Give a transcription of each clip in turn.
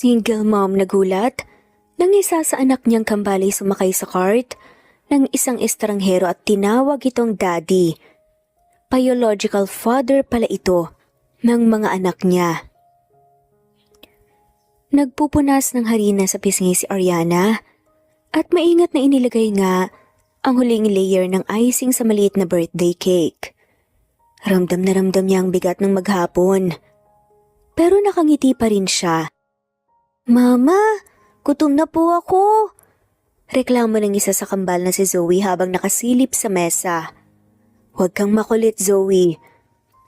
Single mom nagulat nang isa sa anak niyang kambal sumakay sa cart ng isang estranghero at tinawag itong daddy. Biological father pala ito ng mga anak niya. Nagpupunas ng harina sa pisngi si Ariana at maingat na inilagay nga ang huling layer ng icing sa maliit na birthday cake. Ramdam na ramdam niya ang bigat ng maghapon. Pero nakangiti pa rin siya. "Mama, gutom na po ako." Reklamo ng isa sa kambal na si Zoe habang nakasilip sa mesa. "Huwag kang makulit, Zoe.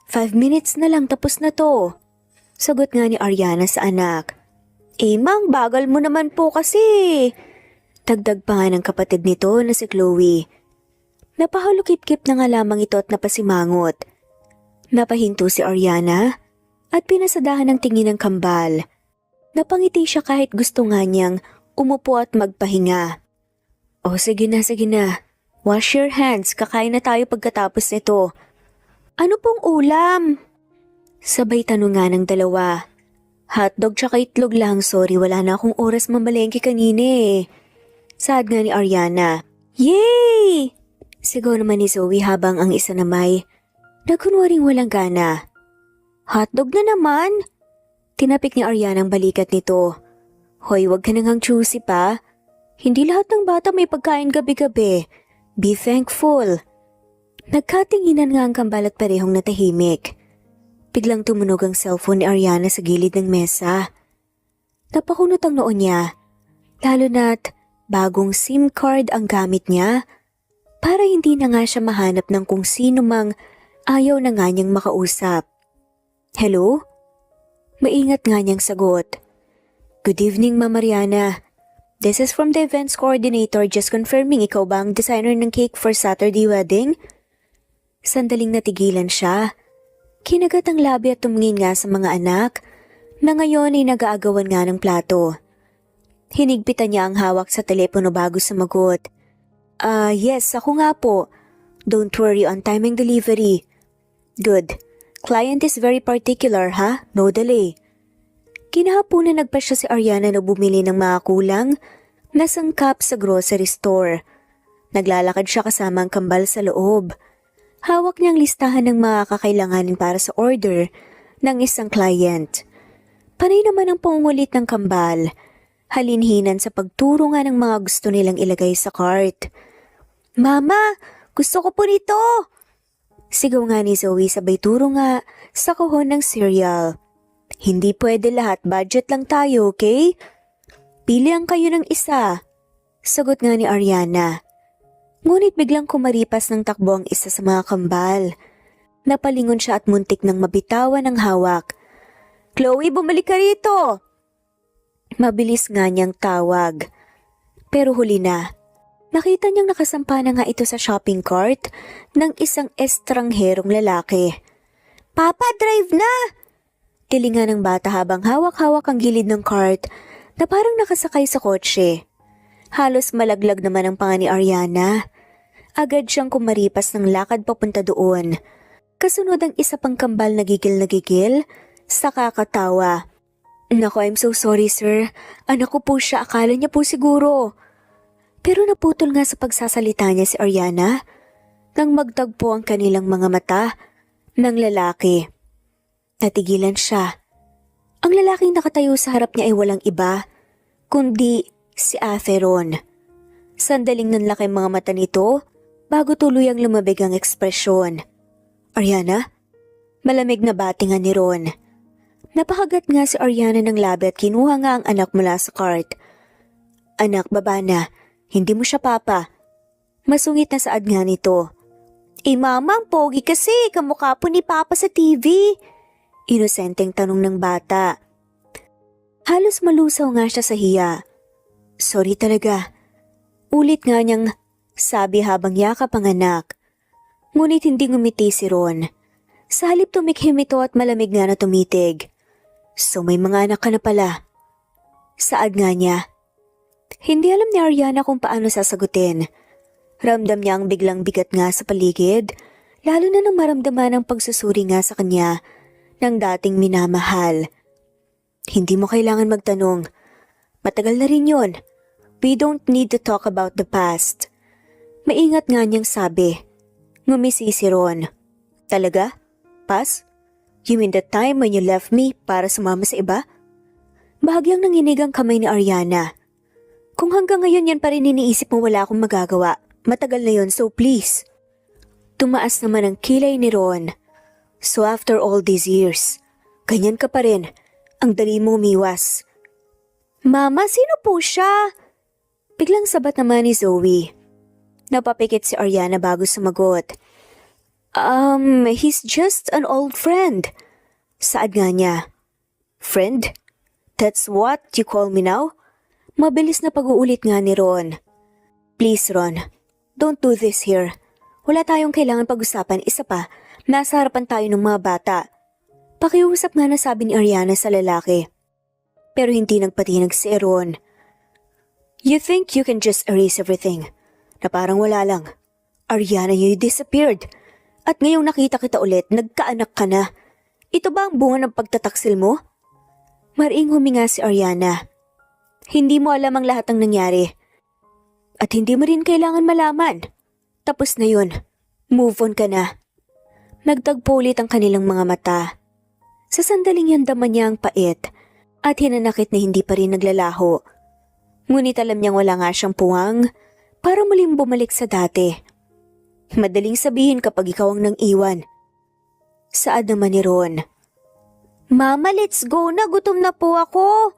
5 minutes na lang tapos na to." Sagot nga ni Ariana sa anak. "Mang, bagal mo naman po kasi." Dagdag pa nga ng kapatid nito na si Chloe. Napahalukip-kip na nga lamang ito at napasimangot. Napahinto si Ariana at pinasadahan ng tingin ng kambal. Napangiti siya kahit gusto nga niyang umupo at magpahinga. "O sige na, sige na. Wash your hands, kakain na tayo pagkatapos nito." "Ano pong ulam?" Sabay tanong nga ng dalawa. "Hotdog tsaka itlog lang, sorry wala na akong oras mamalengke kanina eh." Saad nga ni Ariana. "Yay!" Sigaw naman ni Zoe habang ang isa na may nagkunwaring walang gana. "Hotdog na naman?" Tinapik ni Ariana ang balikat nito. "Hoy, wag ka nang choosy pa. Hindi lahat ng bata may pagkain gabi-gabi. Be thankful." Nagkatinginan nga ang kambal at parehong natahimik. Biglang tumunog ang cellphone ni Ariana sa gilid ng mesa. Napakunot ang noon niya, lalo na't bagong SIM card ang gamit niya para hindi na nga siya mahanap ng kung sino mang ayaw na nga niyang makausap. "Hello?" Maingat nga niyang sagot. "Good evening, Ma'am Mariana. This is from the events coordinator, just confirming ikaw ba ang designer ng cake for Saturday wedding?" Sandaling natigilan siya. Kinagat ang labi at tumingin nga sa mga anak na ngayon ay nag-aagawan nga ng plato. Hinigpitan niya ang hawak sa telepono bago sumagot. Yes, ako nga po. Don't worry, on time ang delivery." "Good. Client is very particular ha, no delay." Kinahaponan nagpasya si Ariana na bumili ng mga kulang na sangkap sa grocery store. Naglalakad siya kasama ang kambal sa loob. Hawak niyang listahan ng mga kakailanganin para sa order ng isang client. Panay naman ang pangungulit ng kambal. Halinhinan sa pagturo nga ng mga gusto nilang ilagay sa cart. "Mama, gusto ko po nito!" Sigaw nga ni Zoe sabay turo nga sa kahon ng cereal. "Hindi pwede lahat, budget lang tayo, okay? Pilihan kayo ng isa." Sagot nga ni Ariana. Ngunit biglang kumaripas ng takbo ang isa sa mga kambal. Napalingon siya at muntik nang mabitawan ang hawak. "Chloe, bumalik ka rito!" Mabilis nga niyang tawag. Pero huli na. Nakita niyang nakasampa na nga ito sa shopping cart ng isang estrangherong lalaki. "Papa, drive na!" Tilingan ng bata habang hawak-hawak ang gilid ng cart na parang nakasakay sa kotse. Halos malaglag naman ang panga ni Ariana. Agad siyang kumaripas ng lakad papunta doon. Kasunod ang isa pang kambal na gigil sa kakatawa. "Naku, I'm so sorry sir. Anak ko po siya, akala niya po siguro." Pero naputol nga sa pagsasalita niya si Ariana nang magtagpo ang kanilang mga mata ng lalaki. Natigilan siya. Ang lalaking nakatayo sa harap niya ay walang iba, kundi si Atheron. Sandaling nanlaki ang mga mata nito bago tuluyang lumabig ang ekspresyon. "Ariana?" Malamig na batingan ni Ron. Napakagat nga si Ariana ng labi at kinuha nga ang anak mula sa cart. "Anak, baba na. Hindi mo siya papa." Masungit na saad nga nito. Mama, ang pogi kasi. Kamukha po ni Papa sa TV." Inosenteng tanong ng bata. Halos malusaw nga siya sa hiya. "Sorry talaga." Ulit nga niyang sabi habang yakap ang anak. Ngunit hindi ngumiti si Ron. Sa halip tumikhim ito at malamig nga na tumitig. "So may mga anak ka na pala." Saad nga niya. Hindi alam ni Ariana kung paano sasagutin. Ramdam niya ang biglang bigat nga sa paligid, lalo na nang maramdaman ang pagsusuri nga sa kanya ng dating minamahal. Hindi mo kailangan magtanong. Matagal na rin yun. We don't need to talk about the past. Maingat nga niyang sabi. Ngumisi si Ron. Talaga? Pas? You mean the time when you left me para sumama sa iba? Bahagyang nanginig ang kamay ni Ariana. Kung hanggang ngayon yan pa rin iniisip mo wala akong magagawa, matagal na yun, so please. Tumaas naman ang kilay ni Ron. So after all these years, ganyan ka pa rin. Ang dali mo umiwas. Mama, sino po siya? Biglang sabat naman ni Zoe. Napapikit si Ariana bago sumagot. He's just an old friend. Saad nga niya. Friend? That's what you call me now? Mabilis na pag-uulit nga ni Ron. Please Ron, don't do this here. Wala tayong kailangan pag-usapan, isa pa, nasa harapan tayo ng mga bata. Pakiusap nga na sabi ni Ariana sa lalaki. Pero hindi nagpatinag si Ron. You think you can just erase everything? Na parang wala lang. Ariana, you disappeared. At ngayong nakita kita ulit, nagkaanak ka na. Ito ba ang bunga ng pagtataksil mo? Mariing huminga si Ariana. Hindi mo alam ang lahat ng nangyari. At hindi mo rin kailangan malaman. Tapos na yun. Move on ka na. Nagtagpo ulit ang kanilang mga mata. Sa sandaling yan daman niya ang pait at hinanakit na hindi pa rin naglalaho. Ngunit alam niyang wala nga siyang puwang para muling bumalik sa dati. Madaling sabihin kapag ikaw ang nang iwan. Saad naman ni Ron. Mama, let's go na. Gutom na po ako.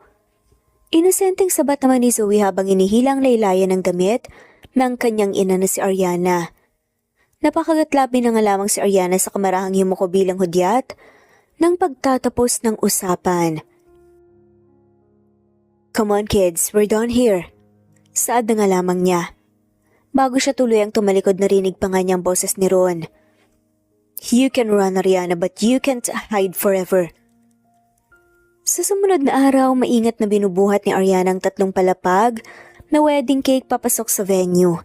Inosenteng sabat naman ni Zoe habang inihilang laylayan ng damit ng kanyang ina na si Ariana. Napakagatlabi na nga lamang si Ariana sa kamarahang yumuko bilang hudyat ng pagtatapos ng usapan. Come on kids, we're done here. Saad na nga lamang niya. Bago siya tuluyang tumalikod narinig pa nga niyang boses ni Ron. You can run Ariana but you can't hide forever. Sa sumunod na araw, maingat na binubuhat ni Ariana ang 3 palapag na wedding cake papasok sa venue.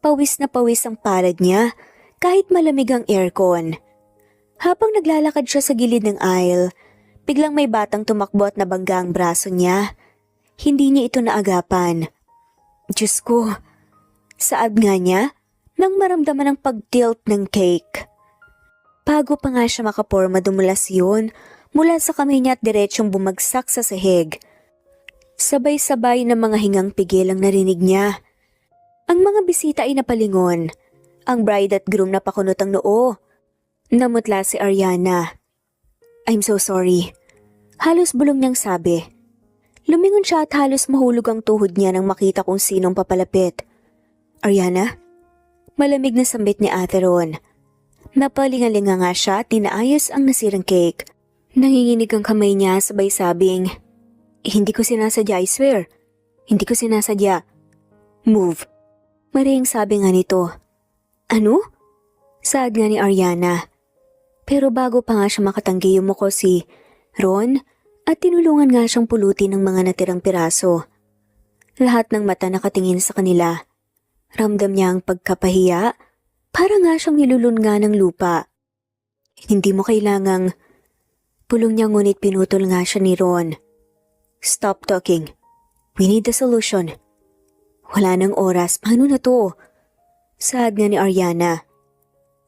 Pawis na pawis ang palad niya kahit malamig ang aircon. Habang naglalakad siya sa gilid ng aisle, biglang may batang tumakbo at nabangga ang braso niya. Hindi niya ito naagapan. Diyos ko, saad nga niya nang maramdaman ang pag-tilt ng cake. Bago pa nga siya makaporma dumulas yun mula sa kamay niya at diretsong bumagsak sa sahig. Sabay-sabay na mga hingang pigil ang narinig niya. Ang mga bisita ay napalingon. Ang bride at groom na pakunot ang noo. Namutla si Ariana. I'm so sorry. Halos bulong niyang sabi. Lumingon siya at halos mahulog ang tuhod niya nang makita kung sinong papalapit. Ariana? Malamig na sambit ni Ate Ron. Napalingalinga nga siya at tinaayos ang nasirang cake. Nanginginig ang kamay niya sabay sabing, hindi ko sinasadya, I swear. Hindi ko sinasadya. Move. Maring sabi nga nito. Ano? Saad nga ni Ariana. Pero bago pa nga siya makatanggi yumuko si Ron at tinulungan nga siyang pulutin ng mga natirang piraso. Lahat ng mata nakatingin sa kanila. Ramdam niya ang pagkapahiya. Para nga siyang nilulunga ng lupa. Hindi mo kailangang... Pulong niya ngunit pinutol nga siya ni Ron. Stop talking. We need a solution. Wala nang oras. Paano na to? Saad nga ni Ariana.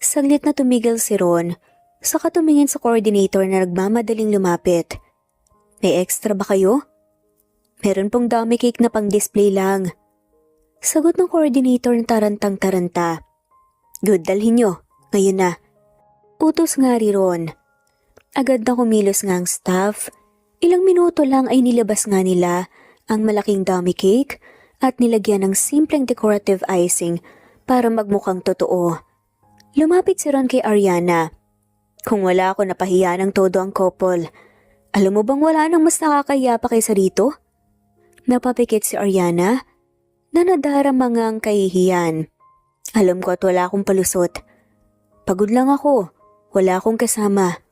Saglit na tumigil si Ron. Saka tumingin sa coordinator na nagmamadaling lumapit. May extra ba kayo? Meron pong dummy cake na pang display lang. Sagot ng coordinator na tarantang-taranta. Good, dalhin nyo. Ngayon na. Utos nga ri Ron. Agad na kumilos nga ang staff. Ilang minuto lang ay nilabas nga nila ang malaking dummy cake at nilagyan ng simpleng decorative icing para magmukhang totoo. Lumapit si Ron kay Ariana. Kung wala ako napahiya ng todo ang couple, alam mo bang wala nang mas nakakahiya pa kaysa rito? Napapikit si Ariana na nadarama nga ang kahihiyan. Alam ko at wala akong palusot. Pagod lang ako. Wala akong kasama.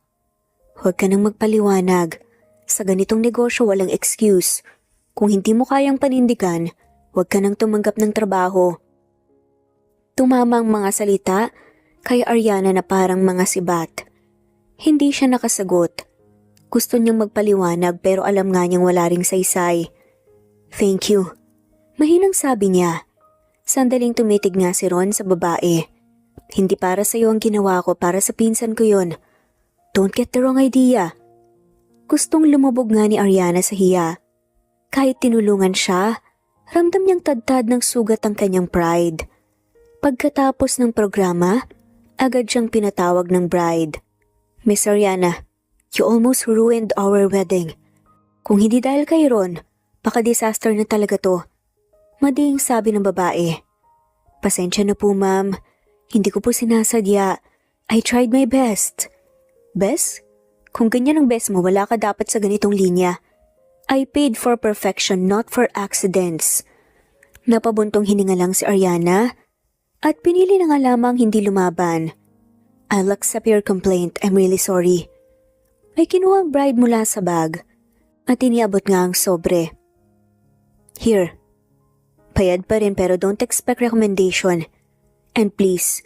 Huwag ka nang magpaliwanag. Sa ganitong negosyo walang excuse. Kung hindi mo kayang panindigan, huwag ka nang tumanggap ng trabaho. Tumama ang mga salita kay Ariana na parang mga sibat. Hindi siya nakasagot. Gusto niyang magpaliwanag pero alam nga niyang wala ring saysay. Thank you. Mahinang sabi niya. Sandaling tumitig nga si Ron sa babae. Hindi para sa'yo ang ginawa ko, para sa pinsan ko yun. Don't get the wrong idea. Gustong lumubog nga ni Ariana sa hiya. Kahit tinulungan siya, ramdam niyang tadtad ng sugat ang kanyang pride. Pagkatapos ng programa, agad siyang pinatawag ng bride. Miss Ariana, you almost ruined our wedding. Kung hindi dahil kay Ron, baka disaster na talaga to. Mading sabi ng babae. Pasensya na po ma'am, hindi ko po sinasadya. I tried my best. Best? Kung ganyan ang best mo, wala ka dapat sa ganitong linya. I paid for perfection, not for accidents. Napabuntong hininga lang si Ariana at pinili na nga lamang hindi lumaban. I'll accept your complaint, I'm really sorry. May kinuha ang bride mula sa bag at iniabot nga ang sobre. Here. Bayad pa rin pero don't expect recommendation. And please,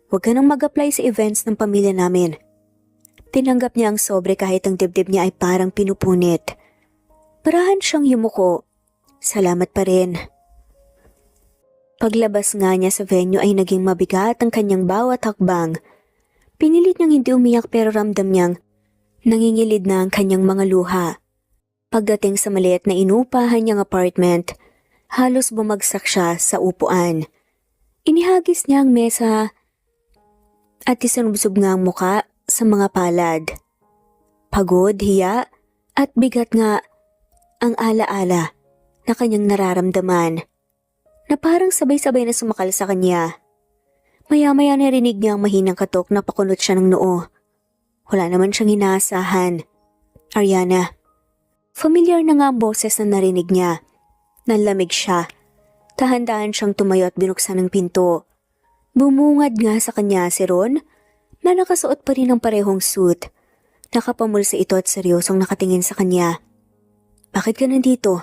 huwag ka nang mag-apply sa events ng pamilya namin. Tinanggap niya ang sobre kahit ang dibdib niya ay parang pinupunit. Parahan siyang yumuko. Salamat pa rin. Paglabas nga niya sa venue ay naging mabigat ang kanyang bawat hakbang. Pinilit niyang hindi umiyak pero ramdam niyang nangingilid na ang kanyang mga luha. Pagdating sa maliit na inupahan niyang apartment, halos bumagsak siya sa upuan. Inihagis niya ang mesa at isinubsob nga ang muka sa mga palad. Pagod, hiya at bigat nga ang alaala na kanyang nararamdaman na parang sabay-sabay na sumakal sa kanya. Maya-maya narinig niya ang mahinang katok na pakunot siya ng noo. Wala naman siyang inaasahan. Ariana. Familiar na nga ang boses na narinig niya. Nanlamig siya. Dahan-dahan siyang tumayo at binuksan ang pinto. Bumungad nga sa kanya si Ron na nakasuot pa rin ng parehong suit. Nakapamulsa ito at seryosong nakatingin sa kanya. Bakit ka nandito?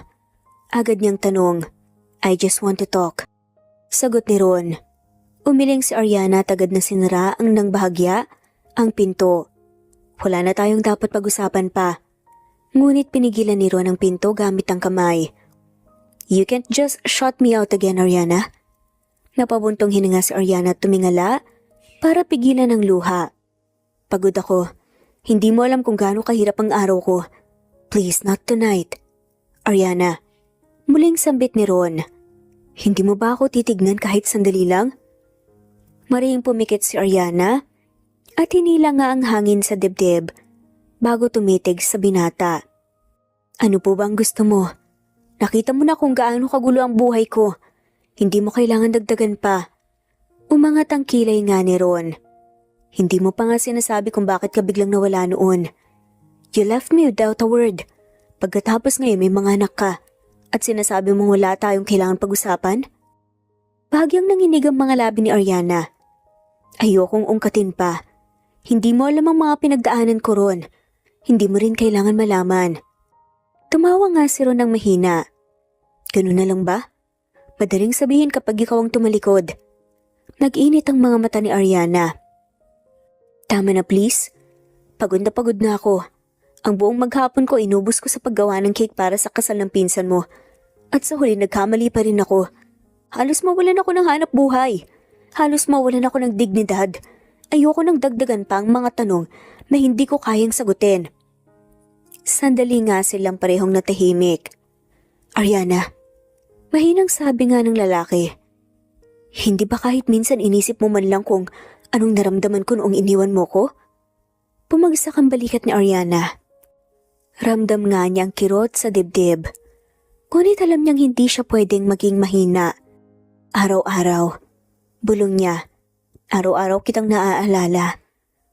Agad niyang tanong. I just want to talk. Sagot ni Ron. Umiling si Ariana at agad na sinara ang nang bahagya ang pinto. Wala na tayong dapat pag-usapan pa. Ngunit pinigilan ni Ron ang pinto gamit ang kamay. You can't just shut me out again, Ariana. Napabuntong hininga si Ariana at tumingala para pigilan ang luha. Pagod ako. Hindi mo alam kung gaano kahirap ang araw ko. Please, not tonight. Ariana. Muling sambit ni Ron. Hindi mo ba ako titignan kahit sandali lang? Mariing pumikit si Ariana at hinila nga ang hangin sa dibdib bago tumitig sa binata. Ano po ba ang gusto mo? Nakita mo na kung gaano kagulo ang buhay ko. Hindi mo kailangan dagdagan pa. Umangat ang kilay nga ni Ron. Hindi mo pa nga sinasabi kung bakit ka biglang nawala noon. You left me without a word. Pagkatapos ngayon may mga anak ka at sinasabi mong wala tayong kailangan pag-usapan? Bahagyang nanginig ang mga labi ni Ariana. Ayokong ungkatin pa. Hindi mo alam ang mga pinagdaanan ko ron. Hindi mo rin kailangan malaman. Tumawa nga si Ron ng mahina. Ganun na lang ba? Madaling sabihin kapag ikaw ang tumalikod. Nag-init ang mga mata ni Ariana. Tama na please. Pagod na ako. Ang buong maghapon ko inubos ko sa paggawa ng cake para sa kasal ng pinsan mo. At sa huli nagkamali pa rin ako. Halos mawalan ako ng hanap buhay. Halos mawalan ako ng dignidad. Ayoko nang dagdagan pa ang mga tanong na hindi ko kayang sagutin. Sandali nga silang parehong natahimik. Ariana, mahinang sabi nga ng lalaki. Hindi ba kahit minsan inisip mo man lang kung anong naramdaman ko noong iniwan mo ko? Pumagsak ang balikat ni Ariana. Ramdam nga niya ang kirot sa dibdib. Ngunit alam niyang hindi siya pwedeng maging mahina. Araw-araw, bulong niya. Araw-araw kitang naaalala.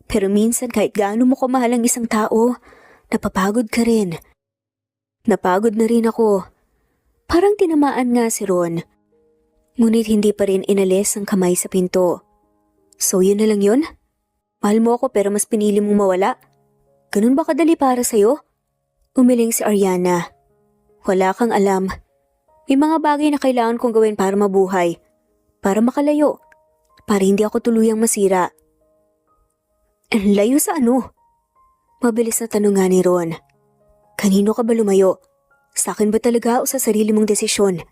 Pero minsan kahit gaano mo kamahal ang isang tao, napapagod ka rin. Napagod na rin ako. Parang tinamaan nga si Ron. Ngunit hindi pa rin inalis ang kamay sa pinto. So yun na lang yun? Mahal mo ako pero mas pinili mong mawala? Ganun ba kadali para sa'yo? Umiling si Ariana. Wala kang alam. May mga bagay na kailangan kong gawin para mabuhay. Para makalayo. Para hindi ako tuluyang masira. Layo sa ano? Mabilis na tanong nga ni Ron. Kanino ka ba lumayo? Sa akin ba talaga o sa sarili mong desisyon?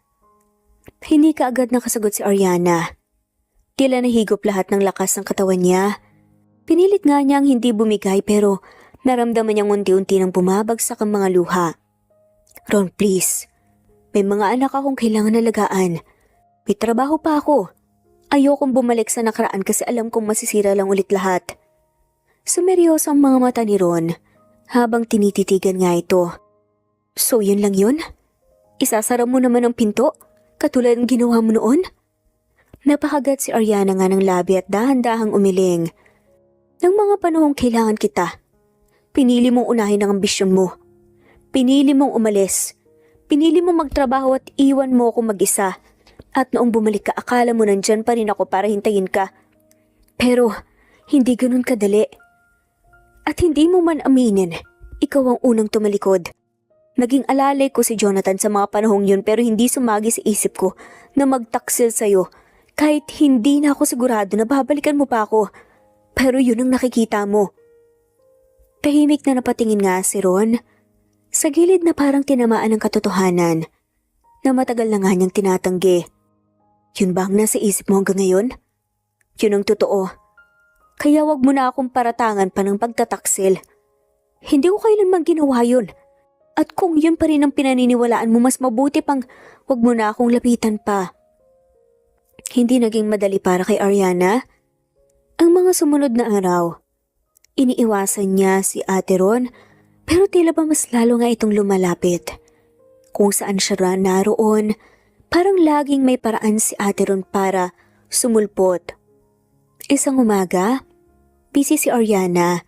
Hindi ka agad nakasagot si Ariana. Tila nahigop lahat ng lakas ng katawan niya. Pinilit nga niyang hindi bumigay pero naramdaman niyang unti-unti nang bumabagsak ang mga luha. Ron, please. May mga anak akong kailangan alagaan. May trabaho pa ako. Ayokong bumalik sa nakaraan kasi alam kong masisira lang ulit lahat. Sumeryoso ang mga mata ni Ron habang tinititigan nga ito. So yun lang yun? Isasara mo naman ang pinto katulad ng ginawa mo noon? Napakagat si Ariana nga ng labi at dahan-dahang umiling. Nang mga panahong kailangan kita, pinili mong unahin ang ambisyon mo. Pinili mong umalis. Pinili mong magtrabaho at iwan mo ako mag-isa. At noong bumalik ka, akala mo nandyan pa rin ako para hintayin ka. Pero hindi ganun kadali. At hindi mo man aminin, ikaw ang unang tumalikod. Naging alalay ko si Jonathan sa mga panahong yun pero hindi sumagi sa isip ko na magtaksil sa'yo. Kahit hindi na ako sigurado na babalikan mo pa ako. Pero yun ang nakikita mo. Tahimik na napatingin nga si Ron. Sa gilid na parang tinamaan ng katotohanan na matagal na nga niyang tinatanggi. Yun ba ang nasa isip mo hanggang ngayon? Yun ang totoo. Kaya wag mo na akong paratangan pa ng pagtataksil. Hindi ko kailanman ginawa yun. At kung yun pa rin ang pinaniniwalaan mo, mas mabuti pang wag mo na akong lapitan pa. Hindi naging madali para kay Ariana. Ang mga sumunod na araw, iniiwasan niya si Ate Ron pero tila ba mas lalo nga itong lumalapit. Kung saan siya naroon, parang laging may paraan si Ate Ron para sumulpot. Isang umaga, busy si Ariana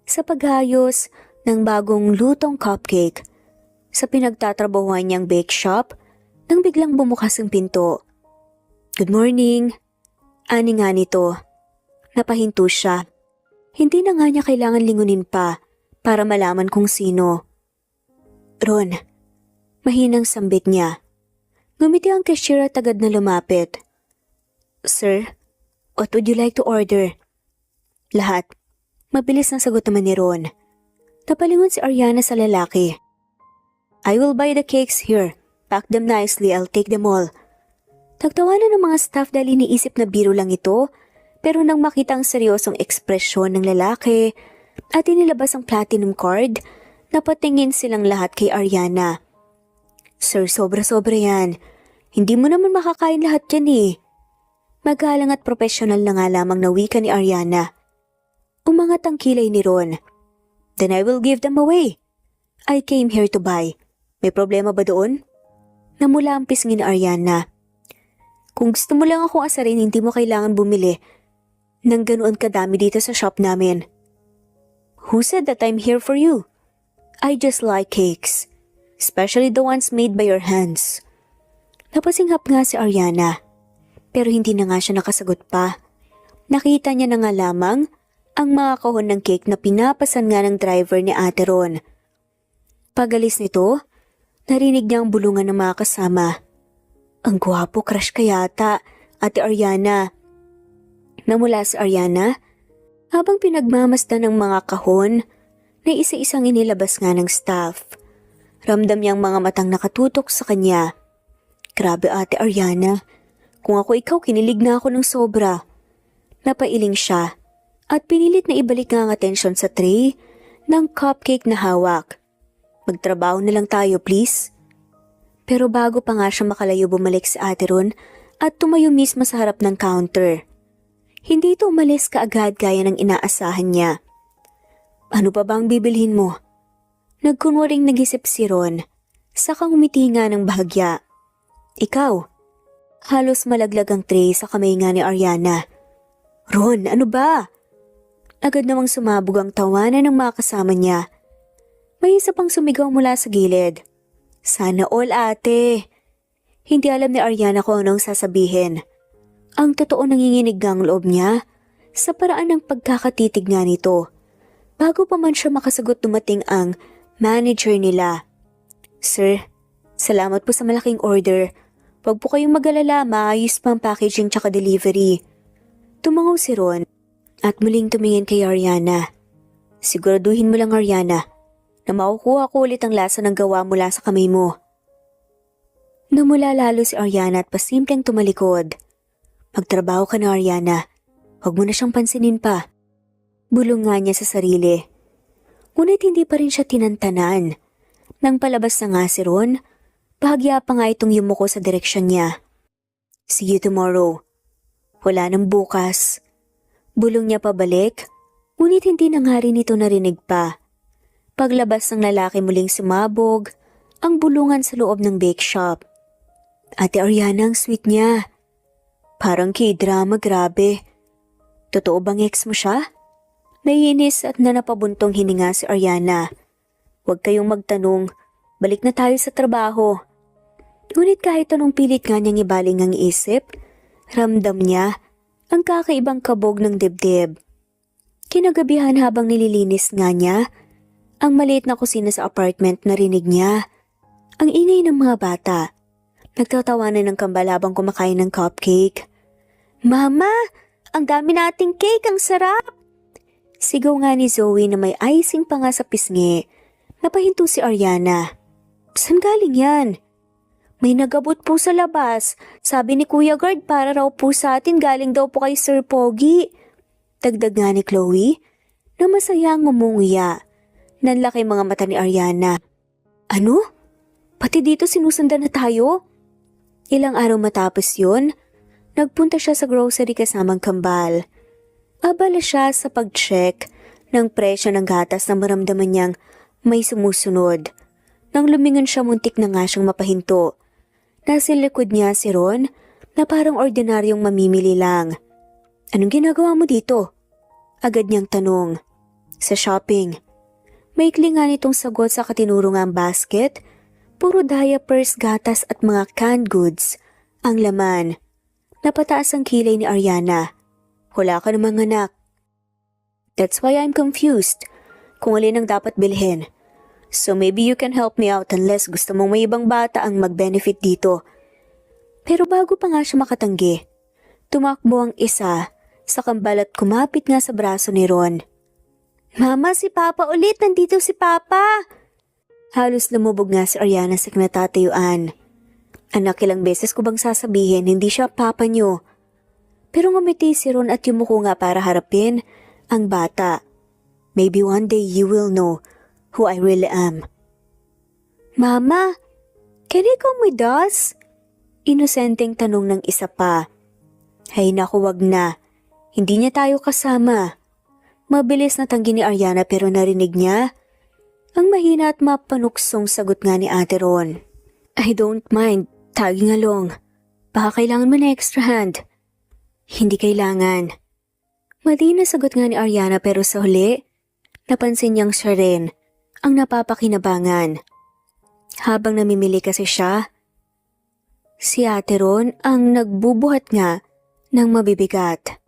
sa paghayos ng bagong lutong cupcake sa pinagtatrabahuan niyang bake shop nang biglang bumukas ang pinto. Good morning. Ani nga nito. Napahinto siya. Hindi na nga niya kailangan lingunin pa para malaman kung sino. Ron, mahinang sambit niya. Ngumiti ang cashier at agad na lumapit. Sir, what would you like to order? Lahat. Mabilis na sagot naman ni Ron. Napalingon si Ariana sa lalaki. I will buy the cakes here. Pack them nicely, I'll take them all. Nagtawanan ng mga staff dahil iniisip na biro lang ito, pero nang makita ang seryosong ekspresyon ng lalaki at inilabas ang platinum card, napatingin silang lahat kay Ariana. Sir, sobra-sobra yan. Hindi mo naman makakain lahat yan eh. Magalang at professional na nga lamang na wika ni Ariana. Umangat ang kilay ni Ron. Then I will give them away. I came here to buy. May problema ba doon? Namula ang pisngi ni Ariana. Kung gusto mo lang akong asarin, hindi mo kailangan bumili nang ganoon kadami dito sa shop namin. Who said that I'm here for you? I just like cakes, especially the ones made by your hands. Napasinghap nga si Ariana, pero hindi na nga siya nakasagot pa. Nakita niya na nga lamang ang mga kahon ng cake na pinapasan nga ng driver ni Ate Ron. Pagalis nito, narinig niya ang bulungan ng mga kasama. Ang gwapo, crush ka yata, Ate Ariana. Namula si Ariana habang pinagmamasdan ng mga kahon na isa-isang inilabas nga ng staff. Ramdam niyang mga matang nakatutok sa kanya. Grabe Ate Ariana, kung ako ikaw kinilig na ako ng sobra. Napailing siya at pinilit na ibalik nga ang atensyon sa tray ng cupcake na hawak. Magtrabaho na lang tayo please. Pero bago pa nga siya makalayo bumalik si Ate Ron at tumayo mismo sa harap ng counter. Hindi ito umalis kaagad gaya ng inaasahan niya. Ano pa bang bibilhin mo? Nagkunwaring nag-isip si Ron, sakang umiti nga ng bahagya. Ikaw? Halos malaglag ang tray sa kamay nga ni Ariana. Ron, ano ba? Agad namang sumabog ang tawanan ng mga kasama niya. May isa pang sumigaw mula sa gilid. Sana all ate. Hindi alam ni Ariana kung anong sasabihin. Ang totoo nanginginig nga ang loob niya sa paraan ng pagkakatitig nga nito. Bago pa man siya makasagot dumating ang manager nila. Sir, salamat po sa malaking order. Huwag po kayong mag-alala, maayos pa ang packaging tsaka delivery. Tumangaw si Ron at muling tumingin kay Ariana. Siguraduhin mo lang, Ariana, na makukuha ko ulit ang lasa ng gawa mula sa kamay mo. Namula lalo si Ariana at pasimpleng tumalikod. Magtrabaho ka na, Ariana. Huwag mo na siyang pansinin pa. Bulong nga niya sa sarili. Ngunit hindi pa rin siya tinantanan. Nang palabas na nga si Ron, bahagya pa nga itong yumuko sa direksyon niya. See you tomorrow. Wala nang bukas. Bulong niya pabalik, ngunit hindi na nga rin ito narinig pa. Paglabas ng lalaki muling sumabog, ang bulungan sa loob ng bake shop. Ate Ariana, ang sweet niya. Parang K-drama, grabe. Totoo bang ex mo siya? Naiinis at nanapabuntong hininga si Ariana. Huwag kayong magtanong, balik na tayo sa trabaho. Ngunit kahit anong pilit nga niyang ibaling ang isip, ramdam niya ang kakaibang kabog ng dibdib. Kinagabihan habang nililinis nga niya, ang maliit na kusina sa apartment narinig niya. Ang ingay ng mga bata. Nagtatawanan ng kambal habang kumakain ng cupcake. Mama, ang dami nating cake, ang sarap! Sigaw nga ni Zoe na may icing pa nga sa pisngi. Napahinto si Ariana. Saan galing yan? May nagabot po sa labas. Sabi ni Kuya Guard para raw po sa atin, galing daw po kay Sir Pogi. Dagdag nga ni Chloe na masayang ngumunguya. Nanlaki mga mata ni Ariana. Ano? Pati dito sinusundan na tayo? Ilang araw matapos yun, nagpunta siya sa grocery kasamang kambal. Abala siya sa pag-check ng presyo ng gatas na maramdaman niyang may sumusunod. Nang lumingon siya, muntik na nga siyang mapahinto. Nasa likod niya si Ron na parang ordinaryong mamimili lang. Anong ginagawa mo dito? Agad niyang tanong. Sa shopping. Maikli nga nitong sagot sa katinurungang basket. Puro diapers, gatas at mga canned goods ang laman. Napataas ang kilay ni Ariana. Wala ka namang anak. That's why I'm confused. Kung alin ang dapat bilhin. So maybe you can help me out unless gusto mong may ibang bata ang mag-benefit dito. Pero bago pa nga siya makatanggi, tumakbo ang isa sa kambal at kumapit nga sa braso ni Ron. Mama, si Papa ulit! Nandito si Papa! Halos lumubog nga si Ariana sa kinatatayuan. Anak, ilang beses ko bang sasabihin hindi siya papa niyo? Pero ngumiti si Ron at yumuko nga para harapin ang bata. Maybe one day you will know who I really am. Mama, can you come with us? Inosenteng tanong ng isa pa. Hay naku, wag na. Hindi niya tayo kasama. Mabilis na tanggi ni Ariana pero narinig niya ang mahina at mapanuksong sagot nga ni Ate Ron. I don't mind tagging along. Baka kailangan mo na extra hand. Hindi kailangan. Madi na sagot nga ni Ariana pero sa huli, napansin niyang siya rin ang napapakinabangan. Habang namimili kasi siya, si Ate Ron ang nagbubuhat nga ng mabibigat.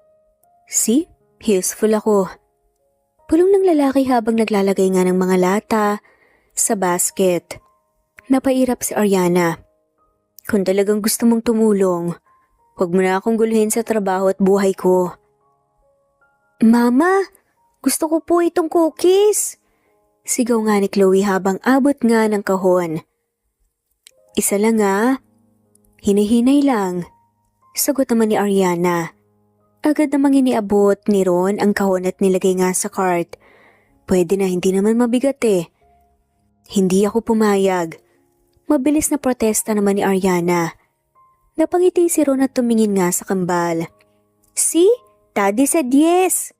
See? Useful ako. Pulong ng lalaki habang naglalagay nga ng mga lata sa basket. Napairap si Ariana. Kung talagang gusto mong tumulong, huwag mo na akong guluhin sa trabaho at buhay ko. Mama, gusto ko po itong cookies. Sigaw nga ni Chloe habang abot nga ng kahon. Isa lang nga. Hinihinay lang. Sagot naman ni Ariana. Agad namang iniabot ni Ron ang kahon at nilagay nga sa cart. Pwede na, hindi naman mabigat eh. Hindi ako pumayag. Mabilis na protesta naman ni Ariana. Napangiti si Ron at tumingin nga sa kambal. See? Daddy said yes.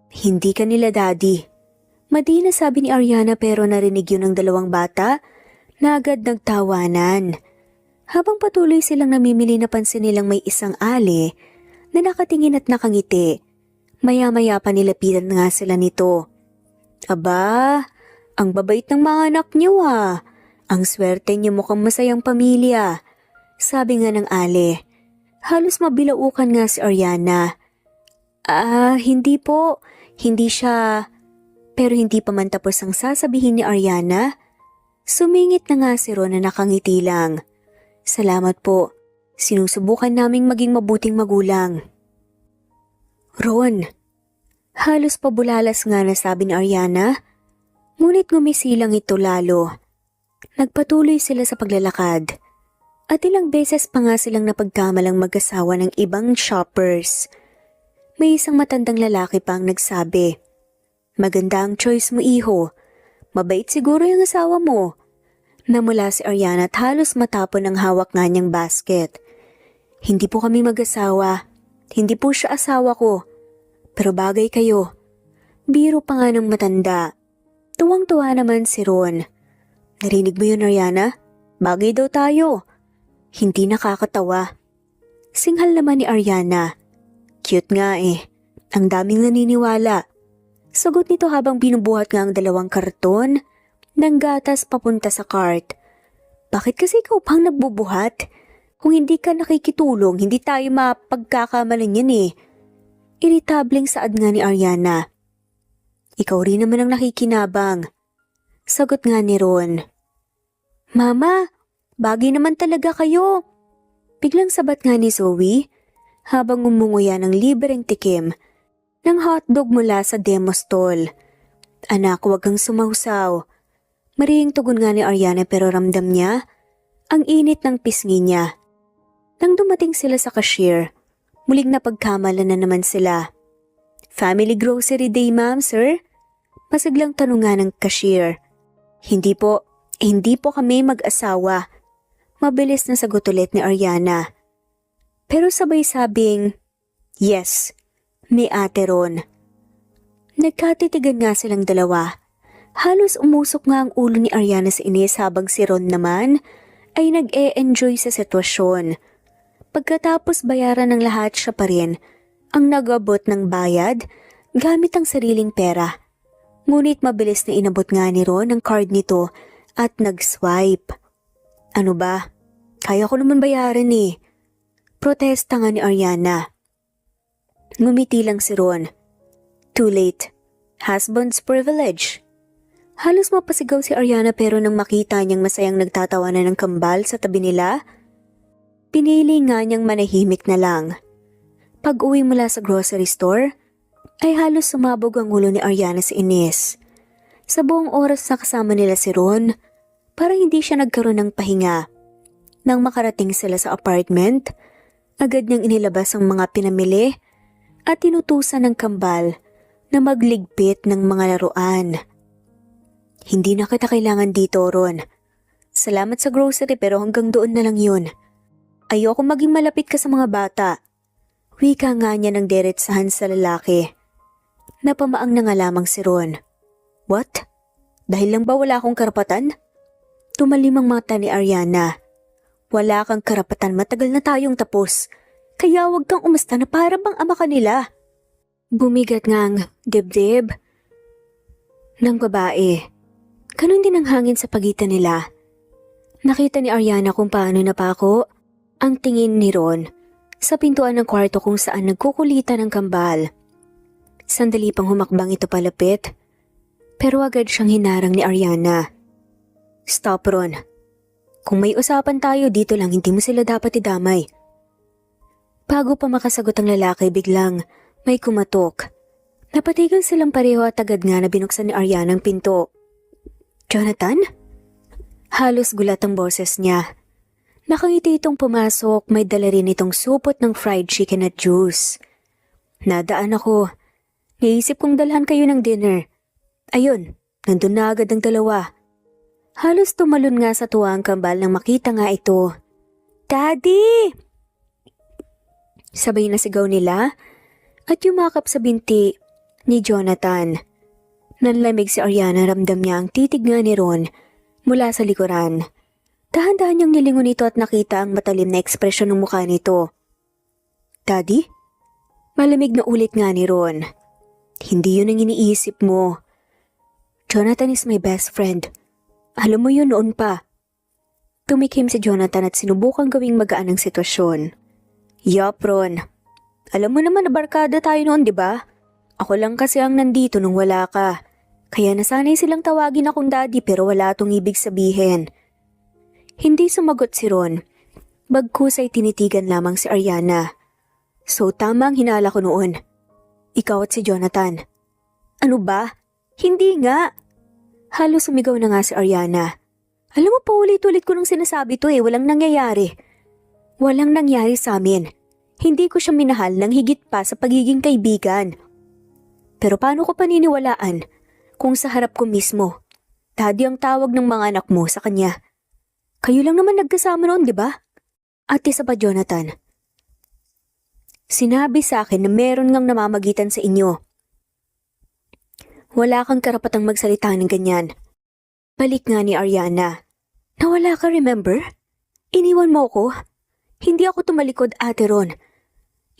Hindi ka nila daddy. Madi na sabi ni Ariana pero narinig yun ng dalawang bata na agad nagtawanan. Habang patuloy silang namimili napansin nilang may isang ali na nakatingin at nakangiti. Maya-maya pa nilapitan nga sila nito. Aba, ang babait ng mga anak niyo ah. Ang swerte niyo, mukhang masayang pamilya. Sabi nga ng ali. Halos mabilaukan nga si Ariana. Hindi po. Hindi siya. Pero hindi pa man tapos ang sasabihin ni Ariana. Sumingit na nga si Ron na nakangiti lang. Salamat po. Sinusubukan naming maging mabuting magulang. Ron, Halos pabulalas nga na sabi ni Ariana, ngunit ngumisilang ito lalo. Nagpatuloy sila sa paglalakad at ilang beses pa nga silang napagkamalang mag-asawa ng ibang shoppers. May isang matandang lalaki pang nagsabi, "Maganda ang choice mo, iho. Mabait siguro yung asawa mo." Namula si Ariana at halos matapon ang hawak nga niyang basket. "Hindi po kami mag-asawa. Hindi po siya asawa ko. Pero bagay kayo." Biro pa nga ng matanda. Tuwang-tuwa naman si Ron. "Narinig mo yun, Ariana? Bagay daw tayo." Hindi nakakatawa. Singhal naman ni Ariana. "Cute nga eh. Ang daming naniniwala." Sagot nito habang binubuhat nga ang dalawang karton ng gatas papunta sa cart. "Bakit kasi ikaw pang nagbubuhat? Kung hindi ka nakikitulong, hindi tayo mapagkakamalan yan eh." Iritableng saad nga ni Ariana. "Ikaw rin naman ang nakikinabang." Sagot nga ni Ron. "Mama, bagay naman talaga kayo." Biglang sabat nga ni Zoe habang umunguya ng libreng tikim ng hotdog mula sa demo stall. "Anak, huwag kang sumausaw." Marihing tugon nga ni Ariana pero ramdam niya ang init ng pisngi niya. Nang dumating sila sa cashier, muling napagkamalan na naman sila. "Family grocery day, ma'am, sir?" Masiglang tanong nga ng cashier. Hindi po kami mag-asawa." Mabilis na sagot ulit ni Ariana. Pero sabay sabing, "Yes, may ate Ron." Nagkatitigan nga silang dalawa. Halos umusok nga ang ulo ni Ariana sa inis habang si Ron naman ay nag-e-enjoy sa sitwasyon. Pagkatapos bayaran ng lahat, siya pa rin ang nag-abot ng bayad gamit ang sariling pera. Ngunit mabilis na inabot nga ni Ron ang card nito at nag-swipe. "Ano ba? Kaya ko naman bayaran eh." Protesta nga ni Ariana. Ngumiti lang si Ron. "Too late. Husband's privilege." Halos mapasigaw si Ariana pero nang makita niyang masayang nagtatawanan ng kambal sa tabi nila, pinili nga niyang manahimik na lang. Pag-uwi mula sa grocery store, ay halos sumabog ang ulo ni Ariana sa inis. Sa buong oras na kasama nila si Ron, parang hindi siya nagkaroon ng pahinga. Nang makarating sila sa apartment, agad niyang inilabas ang mga pinamili at tinutusan ng kambal na magligpit ng mga laruan. "Hindi na kita kailangan dito, Ron. Salamat sa grocery pero hanggang doon na lang yun. Ayoko maging malapit ka sa mga bata." Wika nga niya ng diretsahan sa lalaki. Napamaang na nga lamang si Ron. "What? Dahil lang ba wala akong karapatan?" Tumalim ang mata ni Ariana. "Wala kang karapatan, matagal na tayong tapos. Kaya wag kang umasta na para bang ama ka nila." Bumigat nga ang dibdib ng babae. Ganun din ang hangin sa pagitan nila. Nakita ni Ariana kung paano napako ang tingin ni Ron sa pintuan ng kwarto kung saan nagkukulitan ng kambal. Sandali pang humakbang ito palapit, pero agad siyang hinarang ni Ariana. "Stop, Ron. Kung may usapan tayo dito lang, hindi mo sila dapat idamay." Bago pa makasagot ang lalaki, biglang may kumatok. Napatigil silang pareho at agad nga na binuksan ni Ariana ang pinto. "Jonathan?" Halos gulat ang boses niya. Nakangiti itong pumasok, may dala rin itong supot ng fried chicken at juice. "Nadaan ako. Naisip kong dalhan kayo ng dinner. Ayun, nandun na agad ang dalawa." Halos tumalon nga sa tuwa ang kambal nang makita nga ito. "Daddy!" Sabay na sigaw nila at yumakap sa binti ni Jonathan. Nanlamig si Ariana, ramdam niya ang titig nga ni Ron mula sa likuran. Dahan-dahan niyang nilingon ito at nakita ang matalim na ekspresyon ng mukha nito. "Daddy?" Malamig na ulit nga ni Ron. "Hindi yun ang iniisip mo. Jonathan is my best friend. Alam mo yun noon pa." Tumikim si Jonathan at sinubukang gawing magaan ang sitwasyon. "Yup, Ron. Alam mo naman na barkada tayo noon, di ba? Ako lang kasi ang nandito nung wala ka. Kaya nasanay silang tawagin akong daddy pero wala itong ibig sabihin." Hindi sumagot si Ron. Bagkus ay tinitigan lamang si Ariana. "So tama ang hinala ko noon. Ikaw at si Jonathan. Ano ba? Hindi nga. Halos sumigaw na nga si Ariana. Alam mo, paulit-ulit ko nang sinasabi to walang nangyayari. Walang nangyari sa amin. Hindi ko siya minahal ng higit pa sa pagiging kaibigan. Pero paano ko paniniwalaan kung sa harap ko mismo, Daddy ang tawag ng mga anak mo sa kanya? Kayo lang naman nagkasama noon, di ba? At isa pa, Jonathan. Sinabi sa akin na meron ngang namamagitan sa inyo. Wala kang karapatang magsalita ng ganyan. Balik nga ni Ariana. Nawala ka, remember? Iniwan mo ko. Hindi ako tumalikod, Ate Ron.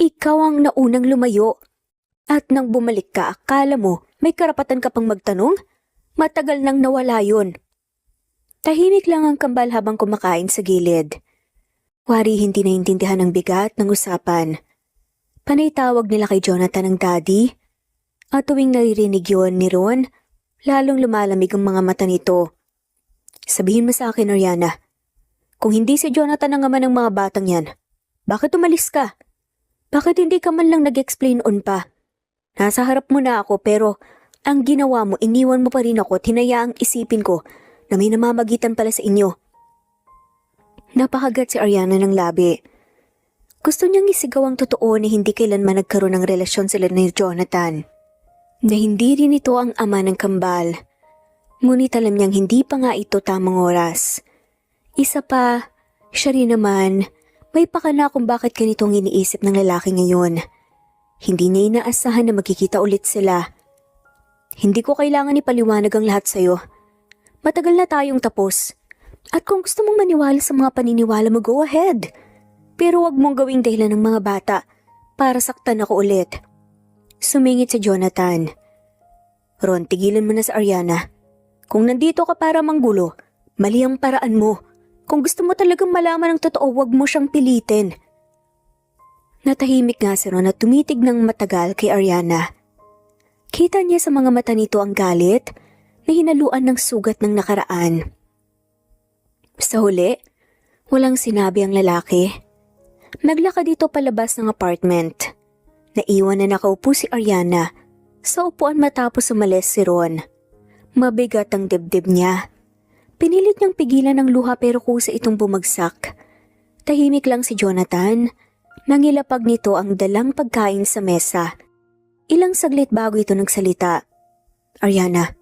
Ikaw ang naunang lumayo. At nang bumalik ka, akala mo may karapatan ka pang magtanong? Matagal nang nawala yun. Tahimik lang ang kambal habang kumakain sa gilid. Wari hindi naintindihan ang bigat ng usapan. Panay tawag nila kay Jonathan ng daddy. At tuwing naririnig yun ni Ron, lalong lumalamig ang mga mata nito. Sabihin mo sa akin, Ariana, kung hindi si Jonathan ang ama ng mga batang yan, bakit umalis ka? Bakit hindi ka man lang nag-explain on pa? Nasa harap mo na ako pero ang ginawa mo, iniwan mo pa rin ako at hinayaang isipin ko na may namamagitan pala sa inyo. Napakagat si Ariana ng labi. Gusto niyang isigaw ang totoo na hindi kailanman nagkaroon ng relasyon sila ni Jonathan. Na hindi rin ito ang ama ng kambal. Ngunit alam niyang hindi pa nga ito tamang oras. Isa pa, siya rin naman, may pakana kung bakit ganitong iniisip ng lalaki ngayon. Hindi niya inaasahan na magkikita ulit sila. Hindi ko kailangan ipaliwanag ang lahat sa'yo. Matagal na tayong tapos. At kung gusto mong maniwala sa mga paniniwala mo, go ahead. Pero wag mong gawing dahilan ng mga bata para saktan ako ulit. Sumingit si Jonathan. Ron, tigilan mo na sa Ariana. Kung nandito ka para manggulo, mali ang paraan mo. Kung gusto mo talagang malaman ang totoo, wag mo siyang pilitin. Natahimik nga si Ron at tumitig ng matagal kay Ariana. Kita niya sa mga mata nito ang galit na hinaluan ng sugat ng nakaraan. Sa huli, walang sinabi ang lalaki. Naglakad dito palabas ng apartment. Naiwan na nakaupo si Ariana sa upuan matapos umalis si Ron. Mabigat ang dibdib niya. Pinilit niyang pigilan ang luha pero kusa itong bumagsak. Tahimik lang si Jonathan. Nangilapag nito ang dalang pagkain sa mesa. Ilang saglit bago ito nagsalita. Ariana,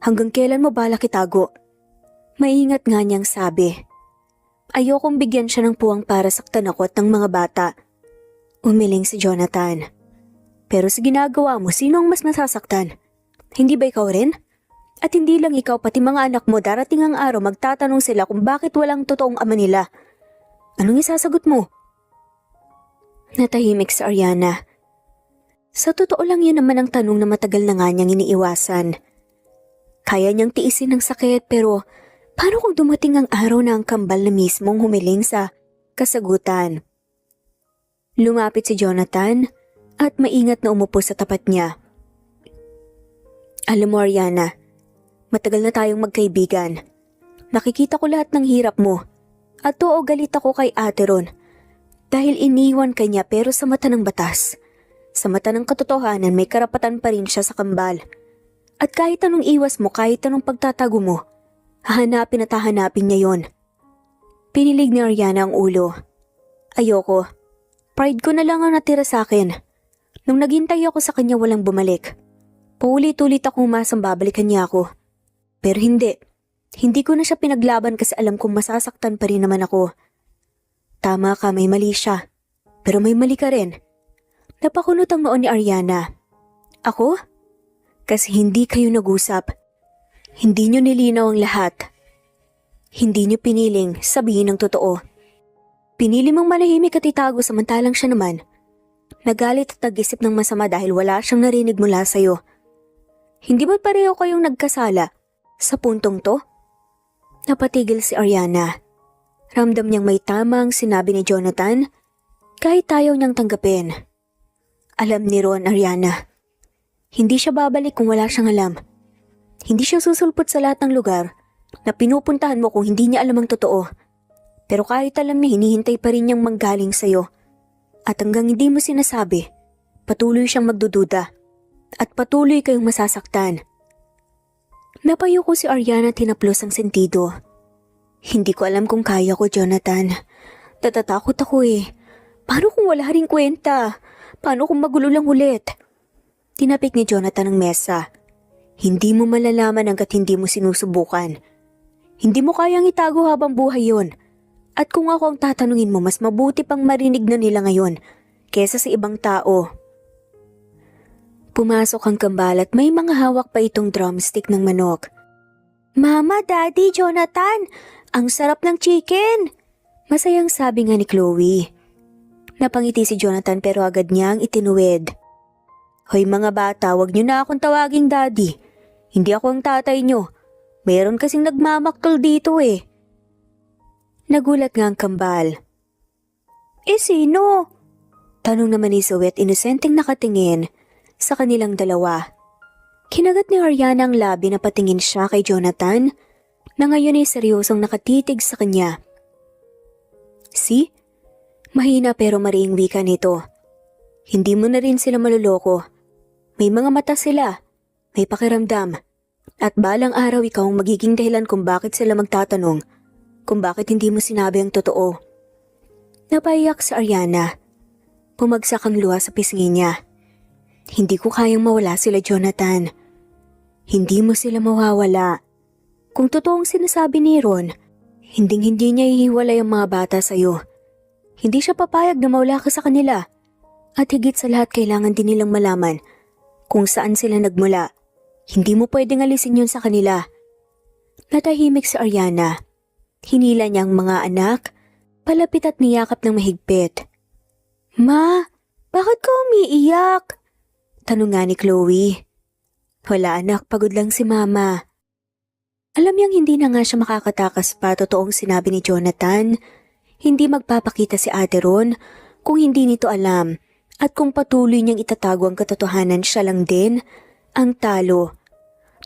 hanggang kailan mo balak itago? Maingat nga niyang sabi. Ayokong bigyan siya ng puwang para saktan ako at ng mga bata. Umiling si Jonathan. Pero sa ginagawa mo, sino ang mas nasasaktan? Hindi ba ikaw rin? At hindi lang ikaw, pati mga anak mo, darating ang araw magtatanong sila kung bakit walang totoong ama nila. Anong isasagot mo? Natahimik si Ariana. Sa totoo lang yan naman ang tanong na matagal na nga niyang iniiwasan. Kaya niyang tiisin ang sakit pero paano kung dumating ang araw na ang kambal na mismong humiling sa kasagutan? Lumapit si Jonathan at maingat na umupo sa tapat niya. Alam mo, Ariana, matagal na tayong magkaibigan. Nakikita ko lahat ng hirap mo. At oo, galit ako kay Ate Ron. Dahil iniwan ka niya pero sa mata ng batas. Sa mata ng katotohanan may karapatan pa rin siya sa kambal. At kahit anong iwas mo, kahit anong pagtatago mo, hahanapin at hahanapin niya yon. Pinilig ni Ariana ang ulo. Ayoko. Pride ko na lang ang natira sa akin. Nung naghintay ako sa kanya walang bumalik. Paulit-ulit akong umasang babalikan niya ako. Pero hindi. Hindi ko na siya pinaglaban kasi alam kong masasaktan pa rin naman ako. Tama ka, may mali siya. Pero may mali ka rin. Napakunot ang noon ni Ariana. Ako? Kasi hindi kayo nag-usap. Hindi nyo nilinaw ang lahat. Hindi nyo piniling sabihin ang totoo. Pinili mong manahimik at itago samantalang siya naman. Nagalit at nag-isip ng masama dahil wala siyang narinig mula sa'yo. Hindi ba pareho kayong nagkasala sa puntong to? Napatigil si Ariana. Ramdam niyang may tamang sinabi ni Jonathan kahit ayaw niyang tanggapin. Alam ni Ron, Ariana. Hindi siya babalik kung wala siyang alam. Hindi siya susulpot sa lahat ng lugar na pinupuntahan mo kung hindi niya alam ang totoo. Pero kahit alam niya, hinihintay pa rin niyang manggaling sa'yo. At hanggang hindi mo sinasabi, patuloy siyang magdududa at patuloy kayong masasaktan. Napayo ko si Ariana at tinaplos ang sentido. Hindi ko alam kung kaya ko, Jonathan. Natatakot ako eh. Paano kung wala ring kwenta? Paano kung magulo lang ulit? Tinapik ni Jonathan ang mesa. Hindi mo malalaman hanggat hindi mo sinusubukan. Hindi mo kayang itago habang buhay yon. At kung ako ang tatanungin mo, mas mabuti pang marinig na nila ngayon kesa sa ibang tao. Pumasok ang kambal at may mga hawak pa itong drumstick ng manok. Mama, Daddy, Jonathan, ang sarap ng chicken! Masayang sabi nga ni Chloe. Napangiti si Jonathan pero agad niyang itinuwid. Hoy mga bata, wag niyo na akong tawaging Daddy. Hindi ako ang tatay niyo. Meron kasing nagmamaktol dito eh. Nagulat nga ang kambal. Sino? Tanong naman ni Zoe at inosenteng nakatingin sa kanilang dalawa. Kinagat ni Ariana ang labi na patingin siya kay Jonathan na ngayon ay seryosong nakatitig sa kanya. See? Mahina pero mariing wika nito. Hindi mo na rin sila maluloko. May mga mata sila, may pakiramdam, at balang araw ikaw ang magiging dahilan kung bakit sila magtatanong kung bakit hindi mo sinabi ang totoo. Napaiyak si Ariana. Pumagsak ang luha sa pisngi niya. Hindi ko kayang mawala sila, Jonathan. Hindi mo sila mawawala. Kung totoong sinasabi ni Ron, hindi niya ihiwalay ang mga bata sa'yo. Hindi siya papayag na mawala ka sa kanila. At higit sa lahat kailangan din nilang malaman kung saan sila nagmula. Hindi mo pwedeng alisin yun sa kanila. Natahimik si Ariana. Hinila niya ang mga anak, palapit at niyakap ng mahigpit. Ma, bakit ka umiiyak? Tanong nga ni Chloe. Wala anak, pagod lang si Mama. Alam niyang hindi na nga siya makakatakas pa totoong sinabi ni Jonathan. Hindi magpapakita si Ate Ron kung hindi nito alam at kung patuloy niyang itatago ang katotohanan siya lang din ang talo.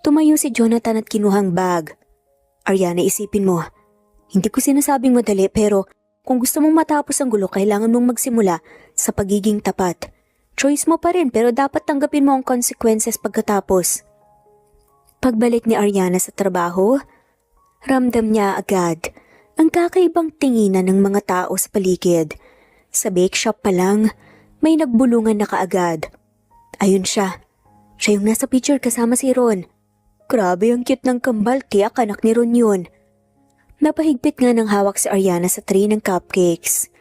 Tumayo si Jonathan at kinuhang bag. Ariana, isipin mo. Hindi ko sinasabing madali pero kung gusto mong matapos ang gulo kailangan mong magsimula sa pagiging tapat. Choice mo pa rin pero dapat tanggapin mo ang consequences pagkatapos. Pagbalik ni Ariana sa trabaho, ramdam niya agad ang kakaibang tinginan ng mga tao sa paligid. Sa bake shop pa lang, may nagbulungan na kaagad. Ayun siya. Siya yung nasa picture kasama si Ron. Grabe ang cute ng kambal, tiyak anak ni Ron yun. Napahigpit nga ng hawak si Ariana sa tray ng cupcakes.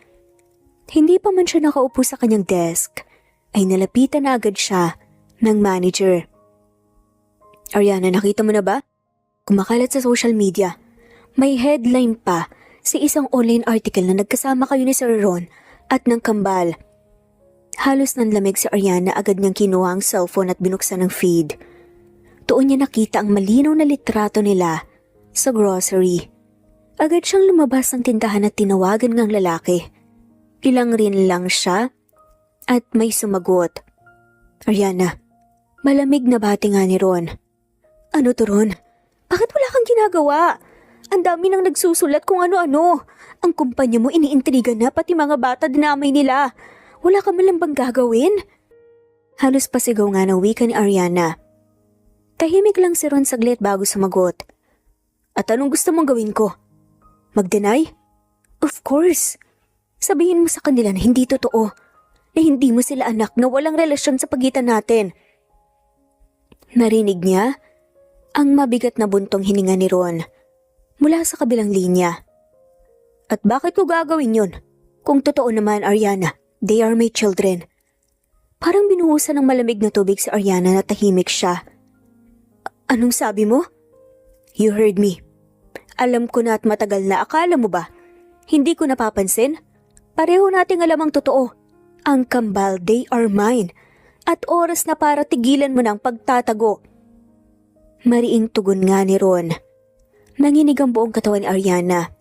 Hindi pa man siya nakaupo sa kanyang desk, ay nalapitan na agad siya ng manager. Ariana, nakita mo na ba? Kumakalat sa social media. May headline pa sa isang online article na nagkasama kayo ni Sir Ron at ng kambal. Halos nanlamig si Ariana, agad niyang kinuha ang cellphone at binuksan ang feed. Doon niya nakita ang malinaw na litrato nila sa grocery. Agad siyang lumabas ng tindahan at tinawagan ng lalaki. Ilang rin lang siya at may sumagot. Ariana, malamig na bati nga ni Ron. Ano to, Ron? Bakit wala kang ginagawa? Ang dami nang nagsusulat kung ano-ano. Ang kumpanya mo iniintriga na pati mga bata dinamay nila. Wala ka man lang bang gagawin? Halos pasigaw nga ng wika ni Ariana. Tahimik lang si Ron saglit bago sumagot. At anong gusto mong gawin ko? Mag-deny? Of course. Sabihin mo sa kanila na hindi totoo. Na hindi mo sila anak, na walang relasyon sa pagitan natin. Narinig niya ang mabigat na buntong hininga ni Ron mula sa kabilang linya. At bakit ko gagawin yun? Kung totoo naman, Ariana, they are my children. Parang binuhusan ng malamig na tubig si Ariana na tahimik siya. Anong sabi mo? You heard me. Alam ko na at matagal na, akala mo ba? Hindi ko napapansin? Pareho nating alam ang totoo. Ang kambal, they are mine. At oras na para tigilan mo ng pagtatago. Mariing tugon nga ni Ron. Nanginig ang buong katawan ni Ariana.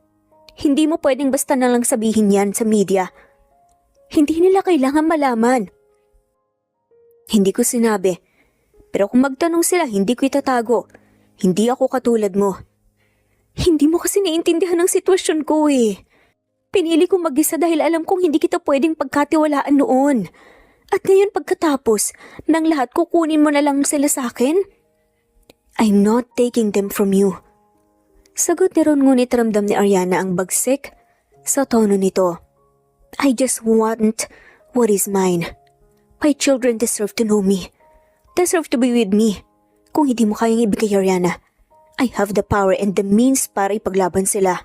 Hindi mo pwedeng basta na lang sabihin yan sa media. Hindi nila kailangan malaman. Hindi ko sinabi. Pero kung magtanong sila, hindi ko itatago. Hindi ako katulad mo. Hindi mo kasi naiintindihan ang sitwasyon ko eh. Pinili kong mag-isa dahil alam kong hindi kita pwedeng pagkatiwalaan noon. At ngayon pagkatapos ng lahat kukunin mo na lang sila sa akin? I'm not taking them from you. Sagot ni Ron, ngunit ramdam ni Ariana ang bagsik sa tono nito. I just want what is mine. My children deserve to know me. Deserve to be with me. Kung hindi mo kayang ibigay, Ariana, I have the power and the means para ipaglaban sila.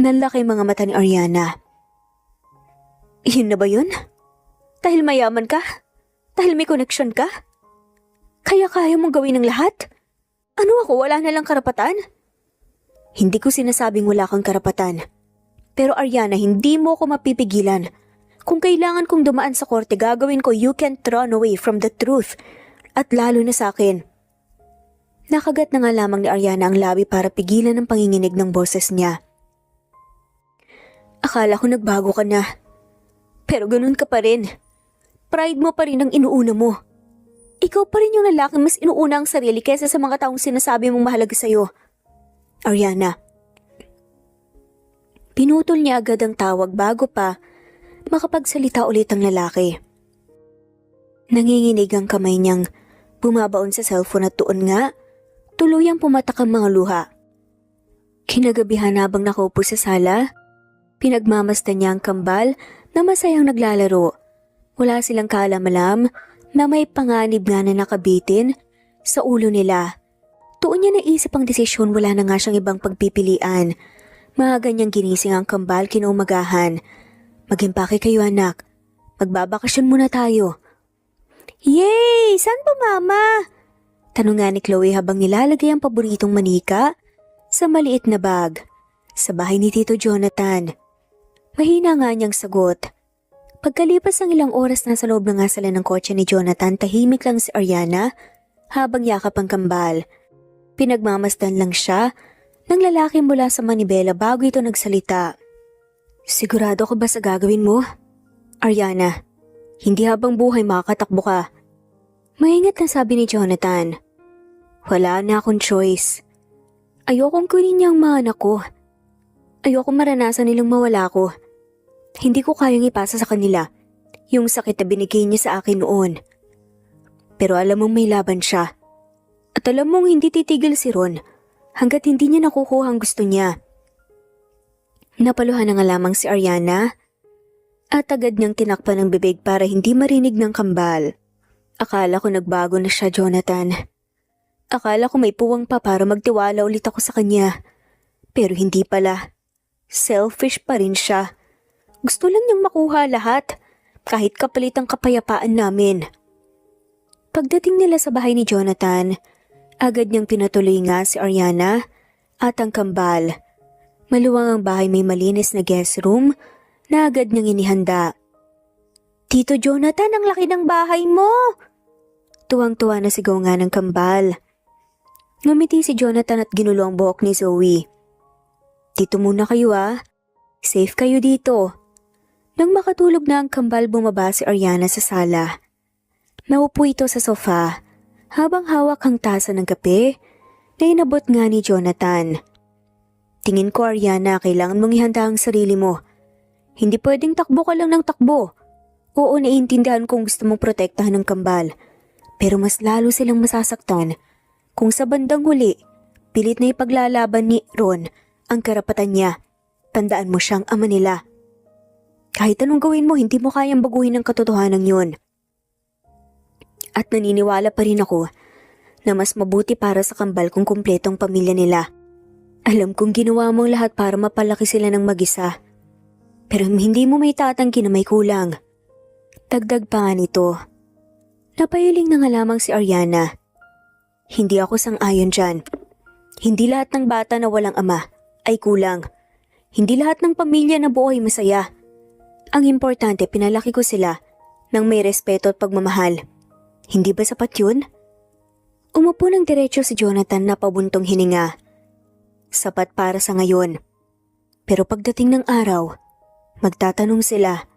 Nalaki mga mata ni Ariana. Yun na ba yun? Dahil mayaman ka? Dahil may connection ka? Kaya kaya mong gawin ang lahat? Ano ako, wala na lang karapatan? Hindi ko sinasabing wala kang karapatan. Pero Ariana, hindi mo ako mapipigilan. Kung kailangan kong dumaan sa korte, gagawin ko. You can't run away from the truth. At lalo na sa akin. Nakagat na nga lamang ni Ariana ang labi para pigilan ang panginginig ng boses niya. Akala ko nagbago ka na. Pero ganun ka pa rin. Pride mo pa rin ang inuuna mo. Ikaw pa rin yung lalaking mas inuuna ang sarili kaysa sa mga taong sinasabi mong mahalaga sa'yo. Ariana. Pinutol niya agad ang tawag bago pa makapagsalita ulit ang lalaki. Nanginginig ang kamay niyang bumabaon sa cellphone at tuon nga, tuluyang pumatak ang mga luha. Kinagabihan habang nakaupo sa sala, pinagmamasdan niya ang kambal na masayang naglalaro. Wala silang kaalam-alam na may panganib nga na nakabitin sa ulo nila. Tuon niya naisip ang desisyon, wala na nga siyang ibang pagpipilian. Maaga niyang ginising ang kambal kinaumagahan. Mag-impake kayo anak, magbabakasyon muna tayo. Yay! Saan ba mama? Tanong nga ni Chloe habang nilalagay ang paboritong manika sa maliit na bag. Sa bahay ni Tito Jonathan. Mahina nga niyang sagot. Pagkalipas ng ilang oras nasa loob na nga sila ng kotse ni Jonathan, tahimik lang si Ariana habang yakap ang kambal. Pinagmamasdan lang siya ng lalaki mula sa manibela bago ito nagsalita. Sigurado ka ba sa gagawin mo? Ariana, hindi habang buhay makakatakbo ka. Maingat na sabi ni Jonathan. Wala na akong choice. Ayokong kunin niya ang mga anak ko. Ayokong maranasan nilang mawala ko. Hindi ko kayang ipasa sa kanila yung sakit na binigay niya sa akin noon. Pero alam mong may laban siya. At alam mong hindi titigil si Ron hanggat hindi niya nakukuha ang gusto niya. Napaluhan na nga lamang si Ariana at agad niyang tinakpan ang bibig para hindi marinig ng kambal. Akala ko nagbago na siya, Jonathan. Akala ko may puwang pa para magtiwala ulit ako sa kanya. Pero hindi pala. Selfish pa rin siya. Gusto lang niyang makuha lahat, kahit kapalit ang kapayapaan namin. Pagdating nila sa bahay ni Jonathan, agad niyang pinatuloy nga si Ariana at ang kambal. Maluwang ang bahay, may malinis na guest room na agad niyang inihanda. Tito Jonathan, ang laki ng bahay mo! Tuwang-tuwa na sigaw nga ng kambal. Ngumiti si Jonathan at ginulo ang buhok ni Zoe. Dito muna kayo Safe kayo dito. Nang makatulog na ang kambal, bumaba si Ariana sa sala. Naupo ito sa sofa habang hawak ang tasa ng kape na inabot nga ni Jonathan. Tingin ko, Ariana, kailangan mong ihanda ang sarili mo. Hindi pwedeng takbo ka lang ng takbo. Oo, naiintindihan kung gusto mong protektahan ng kambal. Pero mas lalo silang masasaktan kung sa bandang huli, pilit na ipaglalaban ni Ron ang karapatan niya. Tandaan mo siyang ama nila. Kahit anong gawin mo, hindi mo kayang baguhin ang katotohanan yun. At naniniwala pa rin ako na mas mabuti para sa kambal kung kumpletong pamilya nila. Alam kong ginawa mo ang lahat para mapalaki sila ng mag-isa. Pero hindi mo may tatanggi na may kulang. Dagdag pa nga nito. Napahiling na nga lamang si Ariana. Hindi ako sang-ayon dyan. Hindi lahat ng bata na walang ama ay kulang. Hindi lahat ng pamilya na buo ay masaya. Ang importante, pinalaki ko sila ng may respeto at pagmamahal. Hindi ba sapat yun? Umupo ng diretso si Jonathan na pabuntong hininga. Sapat para sa ngayon. Pero pagdating ng araw, magtatanong sila.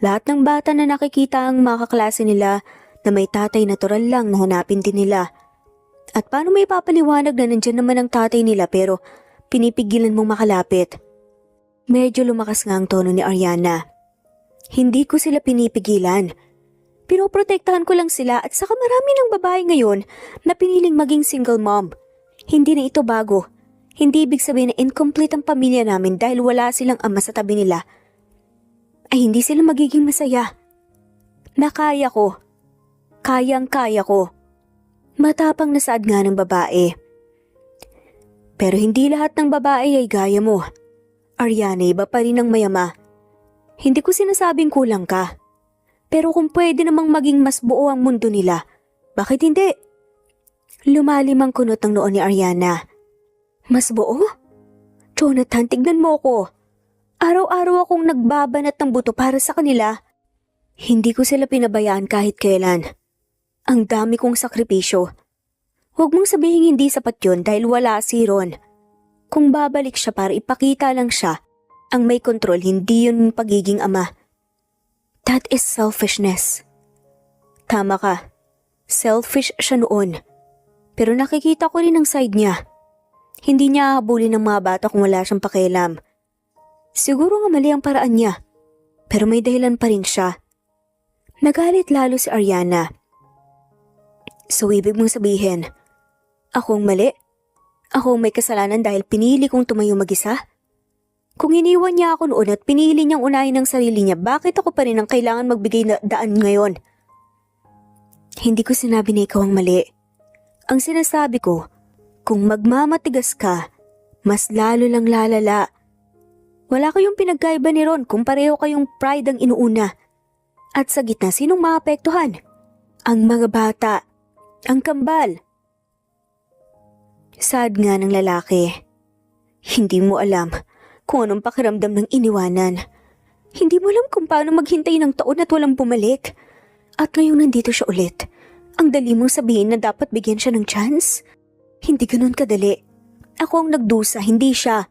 Lahat ng bata na nakikita ang mga kaklase nila na may tatay, natural lang na hanapin din nila. At paano may papaliwanag na nandyan naman ang tatay nila pero pinipigilan mong makalapit? Medyo lumakas nga ang tono ni Ariana. Hindi ko sila pinipigilan. Pinoprotektahan ko lang sila at saka marami ng babae ngayon na piniling maging single mom. Hindi na ito bago. Hindi ibig sabihin na incomplete ang pamilya namin dahil wala silang ama sa tabi nila. Ay hindi sila magiging masaya. Nakaya ko. Kayang-kaya ko. Matapang na saad nga ng babae. Pero hindi lahat ng babae ay gaya mo. Ariana, iba pa rin ang mayama. Hindi ko sinasabing kulang ka. Pero kung pwede namang maging mas buo ang mundo nila, bakit hindi? Lumalim ang kunot ng noo ni Ariana. Mas buo? Jonathan, tignan mo ko. Araw-araw akong nagbabanat ng buto para sa kanila. Hindi ko sila pinabayaan kahit kailan. Ang dami kong sakripisyo. Huwag mong sabihin hindi sapat yun dahil wala si Ron. Kung babalik siya para ipakita lang siya, ang may kontrol hindi yun pagiging ama. That is selfishness. Tama ka. Selfish siya noon. Pero nakikita ko rin ang side niya. Hindi niya hahabulin ng mga bata kung wala siyang pakialam. Siguro nga mali ang paraan niya. Pero may dahilan pa rin siya. Nagalit lalo si Ariana. So ibig mong sabihin, ako ang mali? Ako ang may kasalanan dahil pinili kong tumayo mag-isa? Kung iniwan niya ako noon at pinili niyang unahin ang sarili niya, bakit ako pa rin ang kailangan magbigay na daan ngayon? Hindi ko sinabi na ikaw ang mali. Ang sinasabi ko, kung magmamatigas ka, mas lalo lang lalala. Wala kayong pinagkaiba ni Ron kung pareho kayong pride ang inuuna. At sa gitna, sinong maapektuhan? Ang mga bata. Ang kambal. Sad nga ng lalaki. Hindi mo alam kung anong pakiramdam ng iniwanan. Hindi mo alam kung paano maghintay ng taon at walang bumalik. At ngayon nandito siya ulit. Ang dali mong sabihin na dapat bigyan siya ng chance? Hindi ganun kadali. Ako ang nagdusa, hindi siya.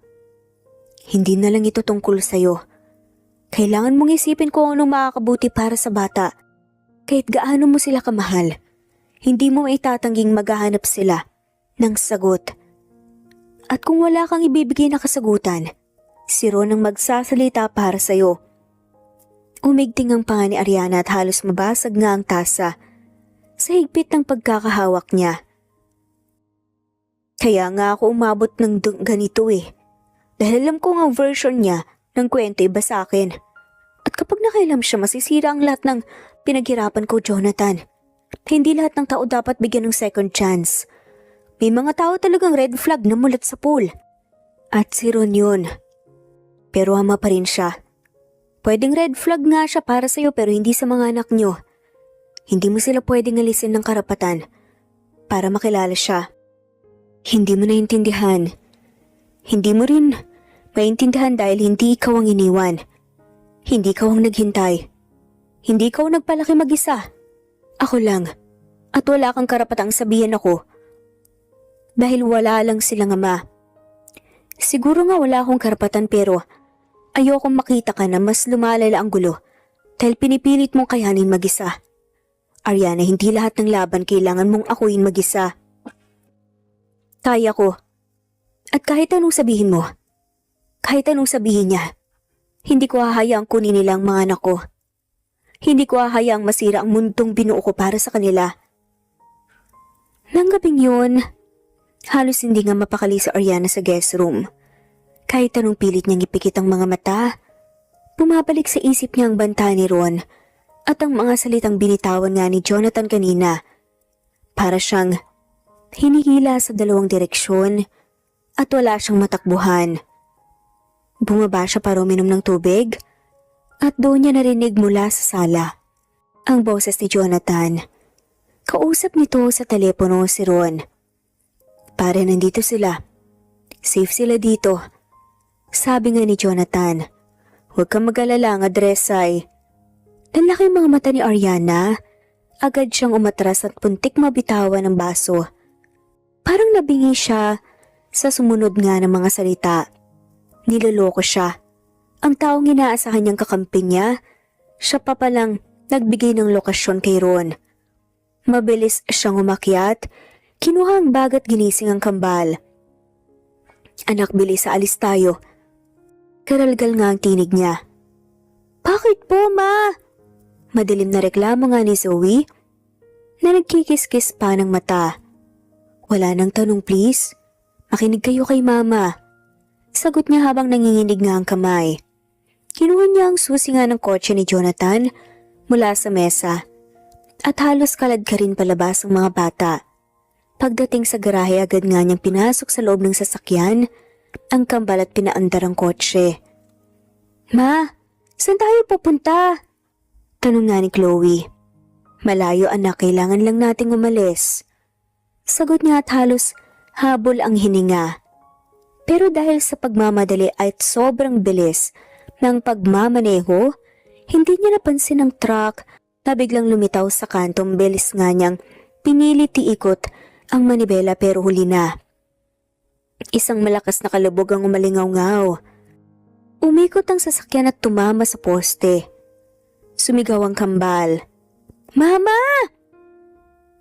Hindi na lang ito tungkol sa'yo. Kailangan mong isipin kung anong makakabuti para sa bata. Kahit gaano mo sila kamahal, hindi mo maitatangging maghahanap sila ng sagot. At kung wala kang ibibigay na kasagutan, si Ron ang magsasalita para sa'yo. Umigting ang panga ni Ariana at halos mabasag nga ang tasa sa higpit ng pagkakahawak niya. Kaya nga ako umabot ng ganito eh. Dahil alam ko ang version niya ng kwento iba sa akin. At kapag nakailam siya, masisira ang lahat ng pinaghirapan ko, Jonathan. Hindi lahat ng tao dapat bigyan ng second chance. May mga tao talagang red flag na mulat sa pool. At si Ron yun. Pero ama pa rin siya. Pwedeng red flag nga siya para sa'yo pero hindi sa mga anak nyo. Hindi mo sila pwedeng alisin ng karapatan para makilala siya. Hindi mo naintindihan. Hindi mo rin maintindihan dahil hindi ikaw ang iniwan. Hindi ikaw ang naghintay. Hindi ikaw nagpalaki mag-isa. Ako lang. At wala kang karapatang sabihin ako. Dahil wala lang silang ama. Siguro nga wala akong karapatan pero ayokong makita ka na mas lumalala ang gulo dahil pinipilit mong kayanin mag-isa. Ariana, hindi lahat ng laban kailangan mong akuin mag-isa. Kaya ko. At kahit anong sabihin mo, kahit anong sabihin niya, hindi ko hahayaang kunin nila ang mga anak ko. Hindi ko hahayaang masira ang mundong binuo ko para sa kanila. Nang gabing yun, halos hindi nga mapakali si Ariana sa guest room. Kahit anong pilit niyang ipikit ang mga mata, bumabalik sa isip niya ang banta ni Ron at ang mga salitang binitawan nga ni Jonathan kanina. Para siyang hinihila sa dalawang direksyon at wala siyang matakbuhan. Bumaba siya para uminom ng tubig at doon niya narinig mula sa sala ang boses ni Jonathan. Kausap nito sa telepono si Ron. Pare, nandito sila. Safe sila dito. Sabi nga ni Jonathan. Huwag kang mag-alala, ang address ay... Lalaki mga mata ni Ariana. Agad siyang umatras at puntik mabitawan ng baso. Parang nabingi siya sa sumunod nga ng mga salita. Niloloko siya. Ang taong inaasahan niyang kakampi niya, siya pa palang nagbigay ng lokasyon kay Ron. Mabilis siyang umakyat, kinuha ang bag at ginising ang kambal. Anak, bilis, aalis tayo. Karalgal nga ang tinig niya. Bakit po, ma? Madilim na reklamo nga ni Zoe na nagkikis-kis pa ng mata. Wala nang tanong please. Makinig kayo kay mama. Sagot niya habang nanginginig nga ang kamay. Kinuha niya ang susi nga ng kotse ni Jonathan mula sa mesa at halos kalad ka rin palabas ang mga bata. Pagdating sa garahe agad nga niyang pinasok sa loob ng sasakyan ang kambal at pinaandar ang kotse. Ma, saan tayo pupunta? Tanong nga ni Chloe. Malayo anak, kailangan lang nating umalis. Sagot niya at halos habol ang hininga. Pero dahil sa pagmamadali at sobrang bilis ng pagmamaneho, hindi niya napansin ang truck na biglang lumitaw sa kantong bilis nga niyang pinilit iikot ang manibela pero huli na. Isang malakas na kalubog ang umalingaw-ngaw. Umikot ang sasakyan at tumama sa poste. Sumigaw ang kambal. Mama!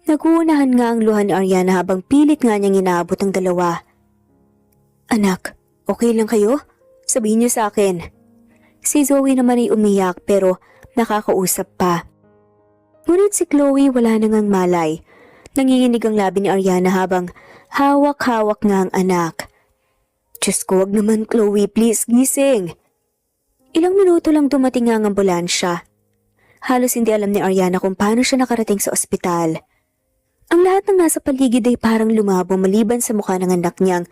Naguunahan nga ang luha ni Ariana habang pilit nga niyang inaabot ang dalawa. Anak, okay lang kayo? Sabihin niyo sa akin. Si Zoe naman ay umiyak pero nakakausap pa. Ngunit si Chloe wala nang malay. Nanginginig ang labi ni Ariana habang hawak-hawak nga ang anak. Diyos ko, wag naman Chloe, please gising. Ilang minuto lang dumating nga ang ambulansya. Halos hindi alam ni Ariana kung paano siya nakarating sa ospital. Ang lahat ng nasa paligid ay parang lumabo maliban sa mukha ng anak niyang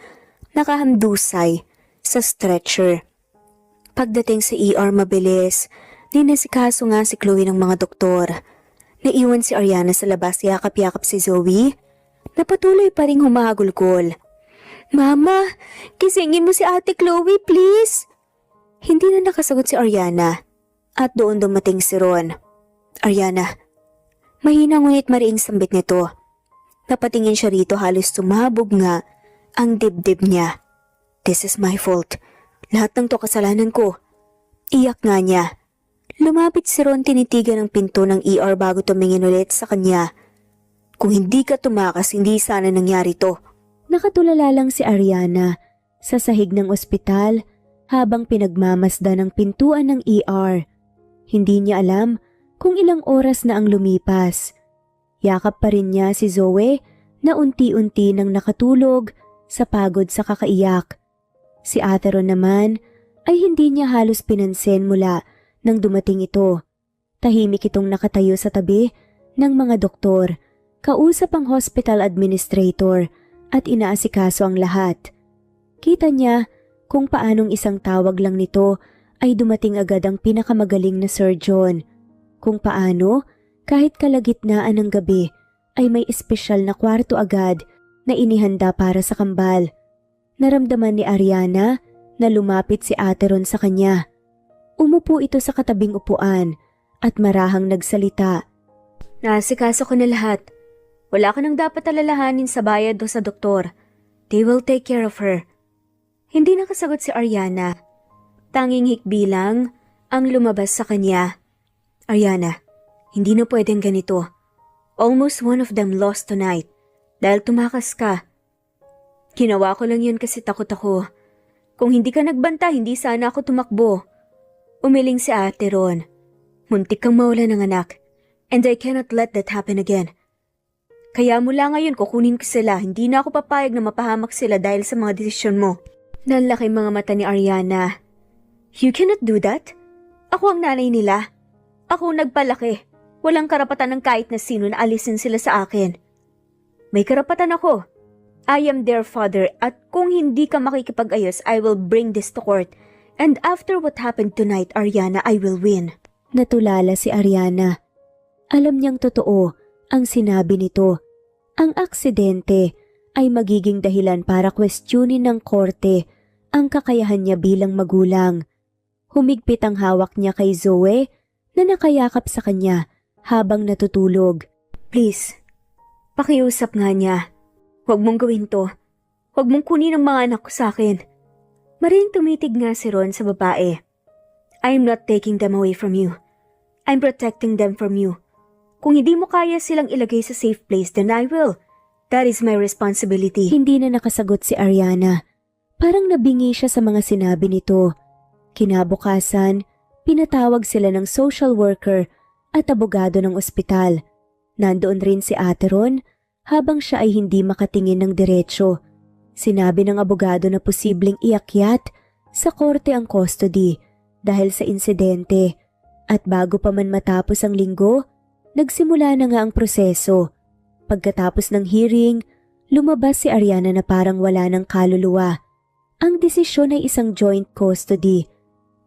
nakahandusay sa stretcher. Pagdating sa ER mabilis, ninasikaso nga si Chloe ng mga doktor. Naiwan si Ariana sa labas yakap-yakap si Zoe na patuloy pa ring humahagulgol. Mama, kisingin mo si Ate Chloe please. Hindi na nakasagot si Ariana at doon dumating si Ron. Ariana, mahina ngunit mariing sambit nito. Napatingin siya rito halos sumabog nga ang dibdib niya. This is my fault. Lahat ng to kasalanan ko. Iyak nga niya. Lumapit si Ron tinitigan ang pinto ng ER bago tumingin ulit sa kanya. Kung hindi ka tumakas, hindi sana nangyari to. Nakatulala lang si Ariana sa sahig ng ospital habang pinagmamasdan ang pintuan ng ER. Hindi niya alam kung ilang oras na ang lumipas. Yakap pa rin niya si Zoe na unti-unti nang nakatulog sa pagod sa kakaiyak. Si Ate Ron naman ay hindi niya halos pinansin mula nang dumating ito. Tahimik itong nakatayo sa tabi ng mga doktor, kausap ang hospital administrator at inaasikaso ang lahat. Kita niya kung paanong isang tawag lang nito ay dumating agad ang pinakamagaling na surgeon. Kung paano kahit kalagitnaan ng gabi ay may espesyal na kwarto agad na inihanda para sa kambal. Naramdaman ni Ariana na lumapit si Ate Ron sa kanya. Umupo ito sa katabing upuan at marahang nagsalita. Nasikaso ko na lahat. Wala ka nang dapat alalahanin sa bayad o sa doktor. They will take care of her. Hindi nakasagot si Ariana. Tanging hikbi lang ang lumabas sa kanya. Ariana, hindi na pwedeng ganito. Almost one of them lost tonight dahil tumakas ka. Ginawa ko lang yun kasi takot ako. Kung hindi ka nagbanta, hindi sana ako tumakbo. Umiling si Ate Ron. Muntik kang mawala ng anak. And I cannot let that happen again. Kaya mula ngayon kukunin ko sila. Hindi na ako papayag na mapahamak sila dahil sa mga desisyon mo. Nanlaki mga mata ni Ariana. You cannot do that? Ako ang nanay nila. Ako ang nagpalaki. Walang karapatan ng kahit na sino na alisin sila sa akin. May karapatan ako. I am their father at kung hindi ka makikipag-ayos, I will bring this to court. And after what happened tonight, Ariana, I will win. Natulala si Ariana. Alam niyang totoo ang sinabi nito. Ang aksidente ay magiging dahilan para questionin ng korte ang kakayahan niya bilang magulang. Humigpit ang hawak niya kay Zoe na nakayakap sa kanya habang natutulog. Please, pakiusap nga niya. Huwag mong gawin to. Huwag mong kunin ang mga anak ko sa akin. Maring tumitig nga si Ron sa babae. I'm not taking them away from you. I'm protecting them from you. Kung hindi mo kaya silang ilagay sa safe place, then I will. That is my responsibility. Hindi na nakasagot si Ariana. Parang nabingi siya sa mga sinabi nito. Kinabukasan, pinatawag sila ng social worker at abogado ng ospital. Nandoon rin si Ate Ron habang siya ay hindi makatingin ng diretsyo. Sinabi ng abogado na posibleng iakyat sa korte ang custody dahil sa insidente at bago pa man matapos ang linggo, nagsimula na nga ang proseso. Pagkatapos ng hearing, lumabas si Ariana na parang wala ng kaluluwa. Ang desisyon ay isang joint custody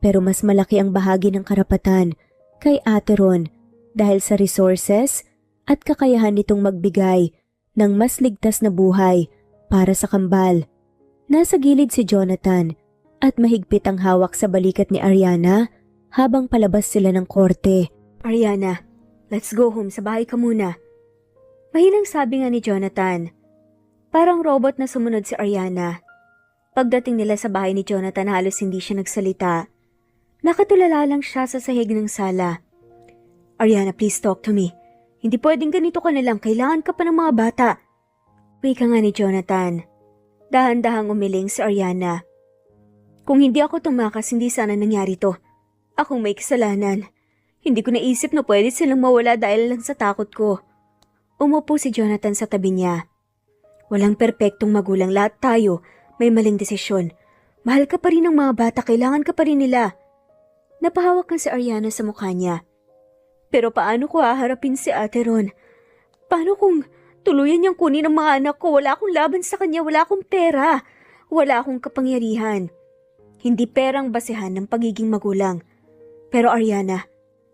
pero mas malaki ang bahagi ng karapatan kay Ate Ron dahil sa resources at kakayahan nitong magbigay ng mas ligtas na buhay para sa kambal. Nasa gilid si Jonathan at mahigpit ang hawak sa balikat ni Ariana habang palabas sila ng korte. Ariana, let's go home, sa bahay ka muna. Mahinang sabi nga ni Jonathan. Parang robot na sumunod si Ariana. Pagdating nila sa bahay ni Jonathan halos hindi siya nagsalita. Nakatulala lang siya sa sahig ng sala. Ariana, please talk to me. Hindi pwedeng ganito ka na lang, kailangan ka pa ng mga bata. Wika nga ni Jonathan. Dahan-dahang umiling si Ariana. Kung hindi ako tumakas, hindi sana nangyari to. Akong may kasalanan. Hindi ko naisip na pwede silang mawala dahil lang sa takot ko. Umupo si Jonathan sa tabi niya. Walang perpektong magulang, lahat tayo may maling desisyon. Mahal ka pa rin ng mga bata, kailangan ka pa rin nila. Napahawak nga si Ariana sa mukha niya. Pero paano ko haharapin si Ate Ron? Paano kung tuluyan niyang kunin ang mga anak ko? Wala akong laban sa kanya, wala akong pera, wala akong kapangyarihan. Hindi perang basehan ng pagiging magulang. Pero Ariana,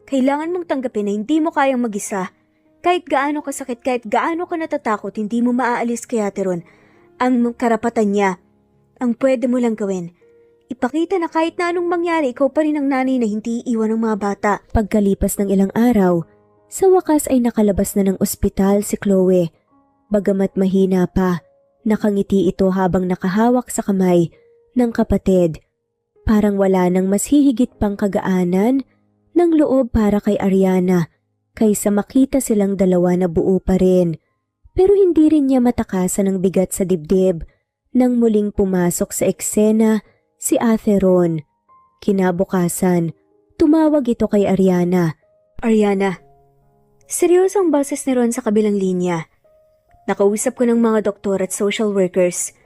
kailangan mong tanggapin na hindi mo kayang mag-isa. Kahit gaano kasakit, kahit gaano ka natatakot, hindi mo maaalis kay Ate Ron ang karapatan niya. Ang pwede mo lang gawin, ipakita na kahit na anong mangyari, ikaw pa rin ang nanay na hindi iiwan ng mga bata. Pagkalipas ng ilang araw, sa wakas ay nakalabas na ng ospital si Chloe. Bagamat mahina pa, nakangiti ito habang nakahawak sa kamay ng kapatid. Parang wala nang mas hihigit pang kagaanan ng loob para kay Ariana kaysa makita silang dalawa na buo pa rin. Pero hindi rin niya matakasan ang bigat sa dibdib nang muling pumasok sa eksena si Ate Ron. Kinabukasan, tumawag ito kay Ariana. Ariana, seryosong boses ni Ron sa kabilang linya. Nakausap ko ng mga doktor at social workers.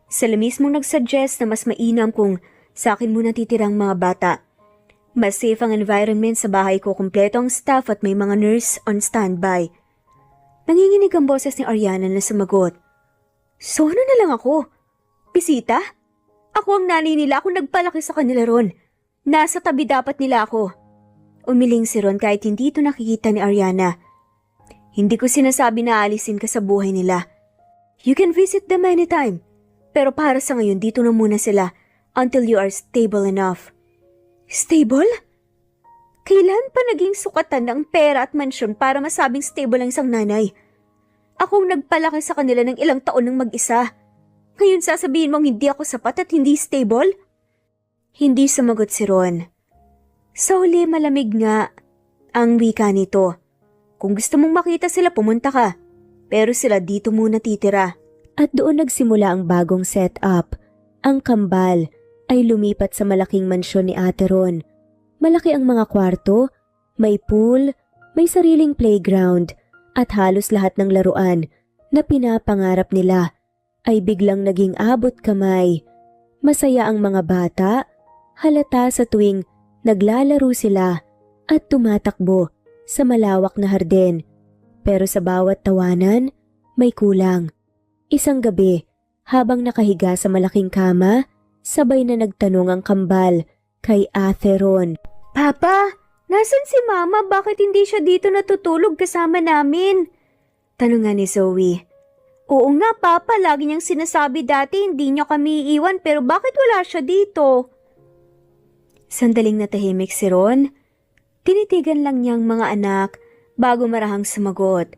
Sila mismong nagsuggest na mas mainam kung sa akin muna titirang mga bata. Mas safe ang environment sa bahay ko, kumpleto ang staff at may mga nurse on standby. Nanginginig ang boses ni Ariana na sumagot. So ano na lang ako? Bisita? Ako ang nanay nila, ako nagpalaki sa kanila Ron. Nasa tabi dapat nila ako. Umiling si Ron kahit hindi ito nakikita ni Ariana. Hindi ko sinasabi na alisin ka sa buhay nila. You can visit them anytime. Pero para sa ngayon dito na muna sila until you are stable enough. Stable? Kailan pa naging sukatan ng pera at mansyon para masabing stable ang isang nanay? Akong nagpalaki sa kanila ng ilang taon ng mag-isa. Ngayon sasabihin mong hindi ako sapat at hindi stable? Hindi sumagot si Ron. Sa huli malamig nga ang wika nito. Kung gusto mong makita sila, pumunta ka. Pero sila dito muna titira. At doon nagsimula ang bagong setup. Ang kambal ay lumipat sa malaking mansyon ni Ate Ron. Malaki ang mga kwarto, may pool, may sariling playground, at halos lahat ng laruan na pinapangarap nila ay biglang naging abot kamay. Masaya ang mga bata, halata sa tuwing naglalaro sila at tumatakbo sa malawak na hardin. Pero sa bawat tawanan, may kulang. Isang gabi, habang nakahiga sa malaking kama, sabay na nagtanong ang kambal kay Ate Ron. Papa, nasan si Mama? Bakit hindi siya dito natutulog kasama namin? Tanong nga ni Zoe. Oo nga Papa, lagi niyang sinasabi dati hindi niya kami iiwan pero bakit wala siya dito? Sandaling natahimik si Ron. Tinitigan lang niyang mga anak bago marahang sumagot.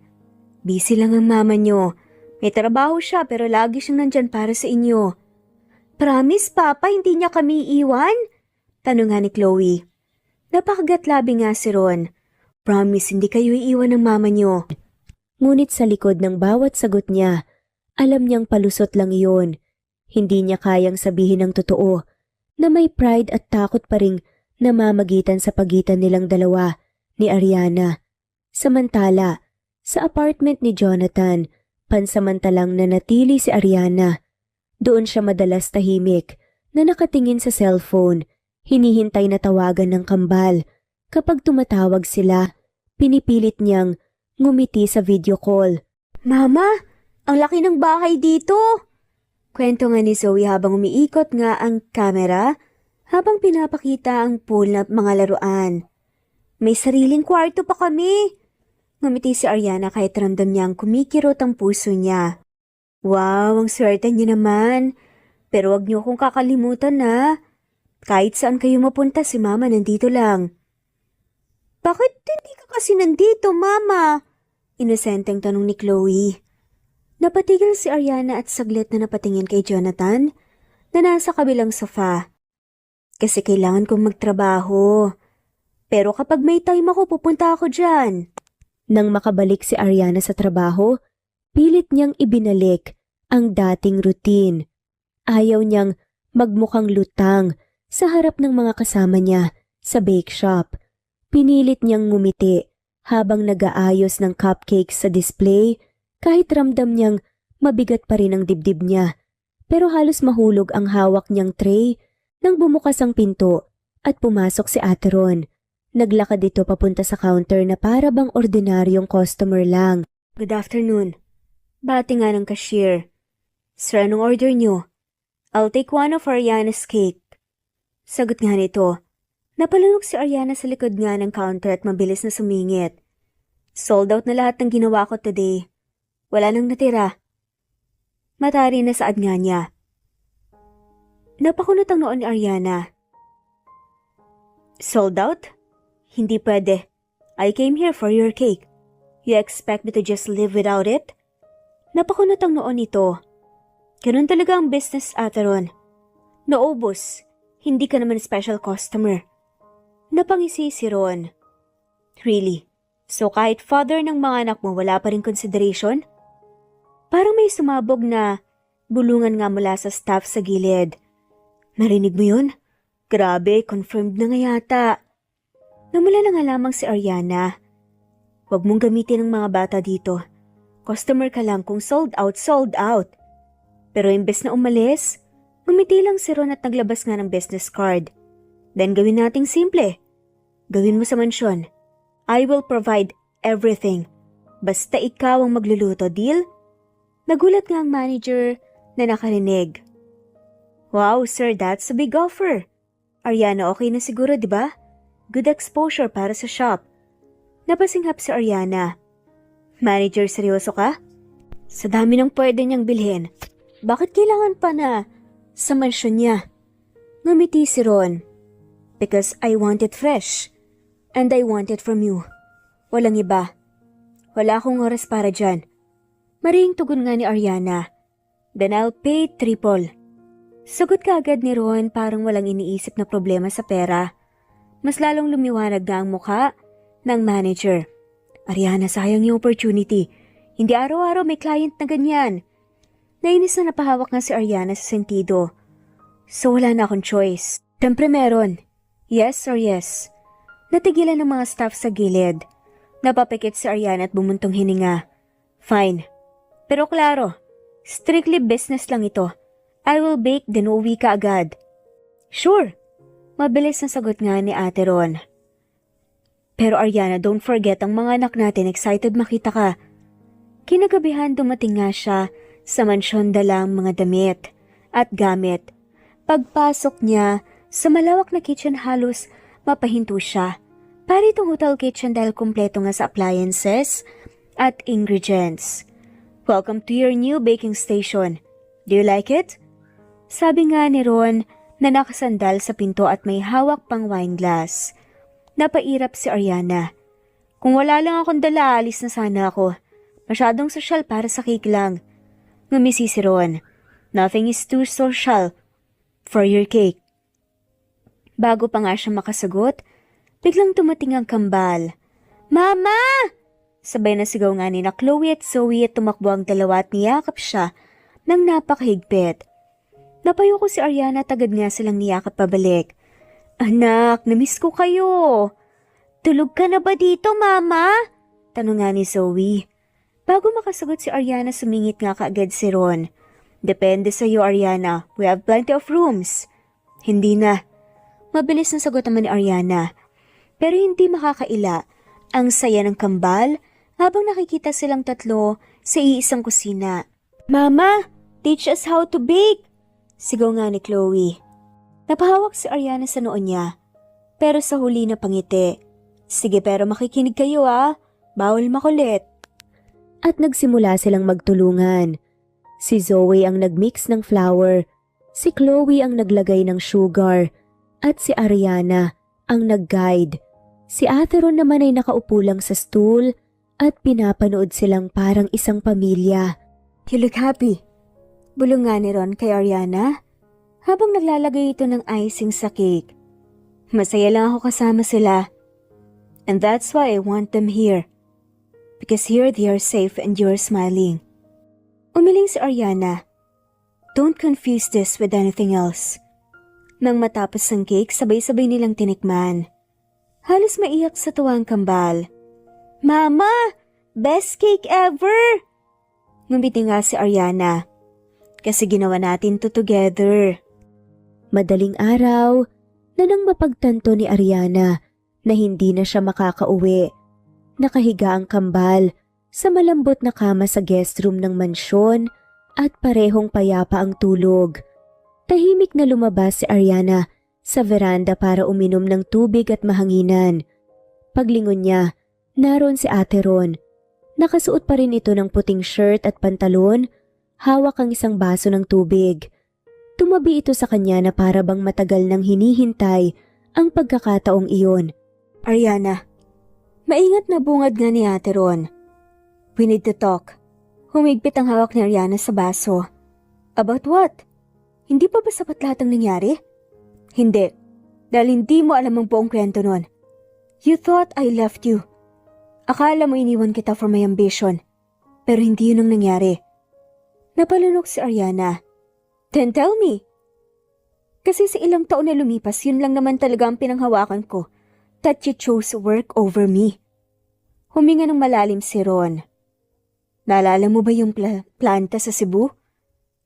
Busy lang ang mama niyo. May trabaho siya pero lagi siyang nandyan para sa inyo. Promise, Papa, hindi niya kami iiwan? Tanong nga ni Chloe. Napakagatlabi nga si Ron. Promise, hindi kayo iiwan ng mama niyo. Ngunit sa likod ng bawat sagot niya, alam niyang palusot lang iyon. Hindi niya kayang sabihin ng totoo na may pride at takot pa ring namamagitan sa pagitan nilang dalawa ni Ariana. Samantala, sa apartment ni Jonathan, pansamantalang nanatili si Ariana. Doon siya madalas tahimik na nakatingin sa cellphone, hinihintay na tawagan ng kambal. Kapag tumatawag sila, pinipilit niyang ngumiti sa video call. Mama, ang laki ng bahay dito! Kwento nga ni Zoe habang umiikot nga ang kamera habang pinapakita ang pool na mga laruan. May sariling kwarto pa kami! Ngumiti si Ariana kahit ramdam niyang kumikirot ang puso niya. Wow, ang swerte niyo naman. Pero wag niyo akong kakalimutan na. Kahit saan kayo mapunta, si Mama nandito lang. Bakit hindi ka kasi nandito, Mama? Inosenteng tanong ni Chloe. Napatigil si Ariana at saglit na napatingin kay Jonathan na nasa kabilang sofa. Kasi kailangan kong magtrabaho. Pero kapag may time ako, pupunta ako dyan. Nang makabalik si Ariana sa trabaho, pilit niyang ibinalik ang dating routine. Ayaw niyang magmukhang lutang sa harap ng mga kasama niya sa bake shop. Pinilit niyang ngumiti habang nag-aayos ng cupcakes sa display kahit ramdam niyang mabigat pa rin ang dibdib niya. Pero halos mahulog ang hawak niyang tray nang bumukas ang pinto at pumasok si Ate Ron. Naglakad ito papunta sa counter na para bang ordinaryong customer lang. Good afternoon. Bati nga ng cashier. Sir, anong order niyo? I'll take one of Ariana's cake. Sagot nga nito. Napalunok si Ariana sa likod nga ng counter at mabilis na sumingit. Sold out na lahat ng ginawa ko today. Wala nang natira. Matari na saad nga niya. Napakunot ang noon ni Ariana. Sold out? Hindi pwede. I came here for your cake. You expect me to just live without it? Napakunot ang noon nito. Ganun talaga ang business, Ate Ron. Naubos. Hindi ka naman special customer. Napangisi si Ron. Really? So kahit father ng mga anak mo wala pa rin consideration? Parang may sumabog na bulungan nga mula sa staff sa gilid. Narinig mo yun? Grabe, confirmed na nga yata. Namula na nga lamang si Ariana. Huwag mong gamitin ang mga bata dito. Customer ka lang kung sold out, sold out. Pero imbes na umalis, ngumiti lang si Ron at naglabas nga ng business card. Then gawin nating simple. Gawin mo sa mansyon. I will provide everything. Basta ikaw ang magluluto, deal? Nagulat nga ang manager na nakarinig. Wow, sir, that's a big offer. Ariana, okay na siguro, di ba? Good exposure para sa shop. Napasinghap si Ariana. Manager, seryoso ka? Sa dami ng pwede niyang bilhin, bakit kailangan pa na sa mansyon niya? Ngumiti si Ron. Because I want it fresh. And I want it from you. Walang iba. Wala akong oras para dyan. Maring tugon nga ni Ariana. Then I'll pay triple. Sagot ka agad ni Ron parang walang iniisip na problema sa pera. Mas lalong lumiwanag na ang mukha ng manager. Ariana, sayang yung opportunity. Hindi araw-araw may client na ganyan. Nainis na napahawak nga si Ariana sa sentido. So wala na akong choice. Siyempre meron. Yes or yes. Natigilan ng mga staff sa gilid. Napapikit si Ariana at bumuntong hininga. Fine. Pero klaro, strictly business lang ito. I will bake then uwi ka agad. Sure. Mabilis na sagot nga ni Ate Ron. Pero Ariana, don't forget ang mga anak natin excited makita ka. Kinagabihan dumating nga siya sa mansyon dalang mga damit at gamit. Pagpasok niya sa malawak na kitchen halos mapahinto siya. Para itong hotel kitchen dahil kumpleto nga sa appliances at ingredients. Welcome to your new baking station. Do you like it? Sabi nga ni Ron na nakasandal sa pinto at may hawak pang wine glass. Napairap si Ariana. Kung wala lang akong dala, alis na sana ako. Masyadong sosyal para sa cake lang. Ngumisi si Ron. Nothing is too social for your cake. Bago pa nga siya makasagot, biglang tumating ang kambal. Mama! Sabay na sigaw nga ni na Chloe at Zoe at tumakbo ang dalawa at niyakap siya ng napakahigpit. Napayo ko si Ariana at agad nga silang niyakap pabalik. Anak, namiss ko kayo. Tulog ka na ba dito, Mama? Tanong nga ni Zoe. Bago makasagot si Ariana, sumingit nga kaagad si Ron. Depende sa iyo, Ariana. We have plenty of rooms. Hindi na. Mabilis na sagot naman ni Ariana. Pero hindi makakaila. Ang saya ng kambal habang nakikita silang tatlo sa iisang kusina. Mama, teach us how to bake! Sigaw nga ni Chloe. Napahawak si Ariana sa noo niya. Pero sa huli na pangiti. Sige pero makikinig kayo Bawal makulit. At nagsimula silang magtulungan. Si Zoe ang nagmix ng flour. Si Chloe ang naglagay ng sugar. At si Ariana ang nag-guide. Si Ate Ron naman ay nakaupo lang sa stool at pinapanood silang parang isang pamilya. You look happy. Bulong nga ni Ron kay Ariana habang naglalagay ito ng icing sa cake. Masaya lang ako kasama sila. And that's why I want them here. Because here they are safe and you're smiling. Umiling si Ariana. Don't confuse this with anything else. Nang matapos ang cake, sabay-sabay nilang tinikman. Halos maiyak sa tuwang kambal. Mama! Best cake ever! Ngumiti nga si Ariana. Kasi ginawa natin to together. Madaling araw na nang mapagtanto ni Ariana na hindi na siya makakauwi. Nakahiga ang kambal sa malambot na kama sa guest room ng mansyon at parehong payapa ang tulog. Tahimik na lumabas si Ariana sa veranda para uminom ng tubig at mahanginan. Paglingon niya, naroon si Ate Ron. Nakasuot pa rin ito ng puting shirt at pantalon, hawak ang isang baso ng tubig. Tumabi ito sa kanya na para bang matagal nang hinihintay ang pagkakataong iyon. Ariana, maingat na bungad nga ni Ate Ron. We need to talk. Humigpit ang hawak ni Ariana sa baso. About what? Hindi pa ba sapat lahat ang nangyari? Hindi, dahil hindi mo alam ang buong kwento nun. You thought I left you. Akala mo iniwan kita for my ambition, pero hindi yun ang nangyari. Napalunok si Ariana. Then tell me. Kasi sa ilang taon na lumipas, yun lang naman talaga ang pinanghawakan ko, that you chose work over me. Huminga ng malalim si Ron. Naalala mo ba yung planta sa Cebu?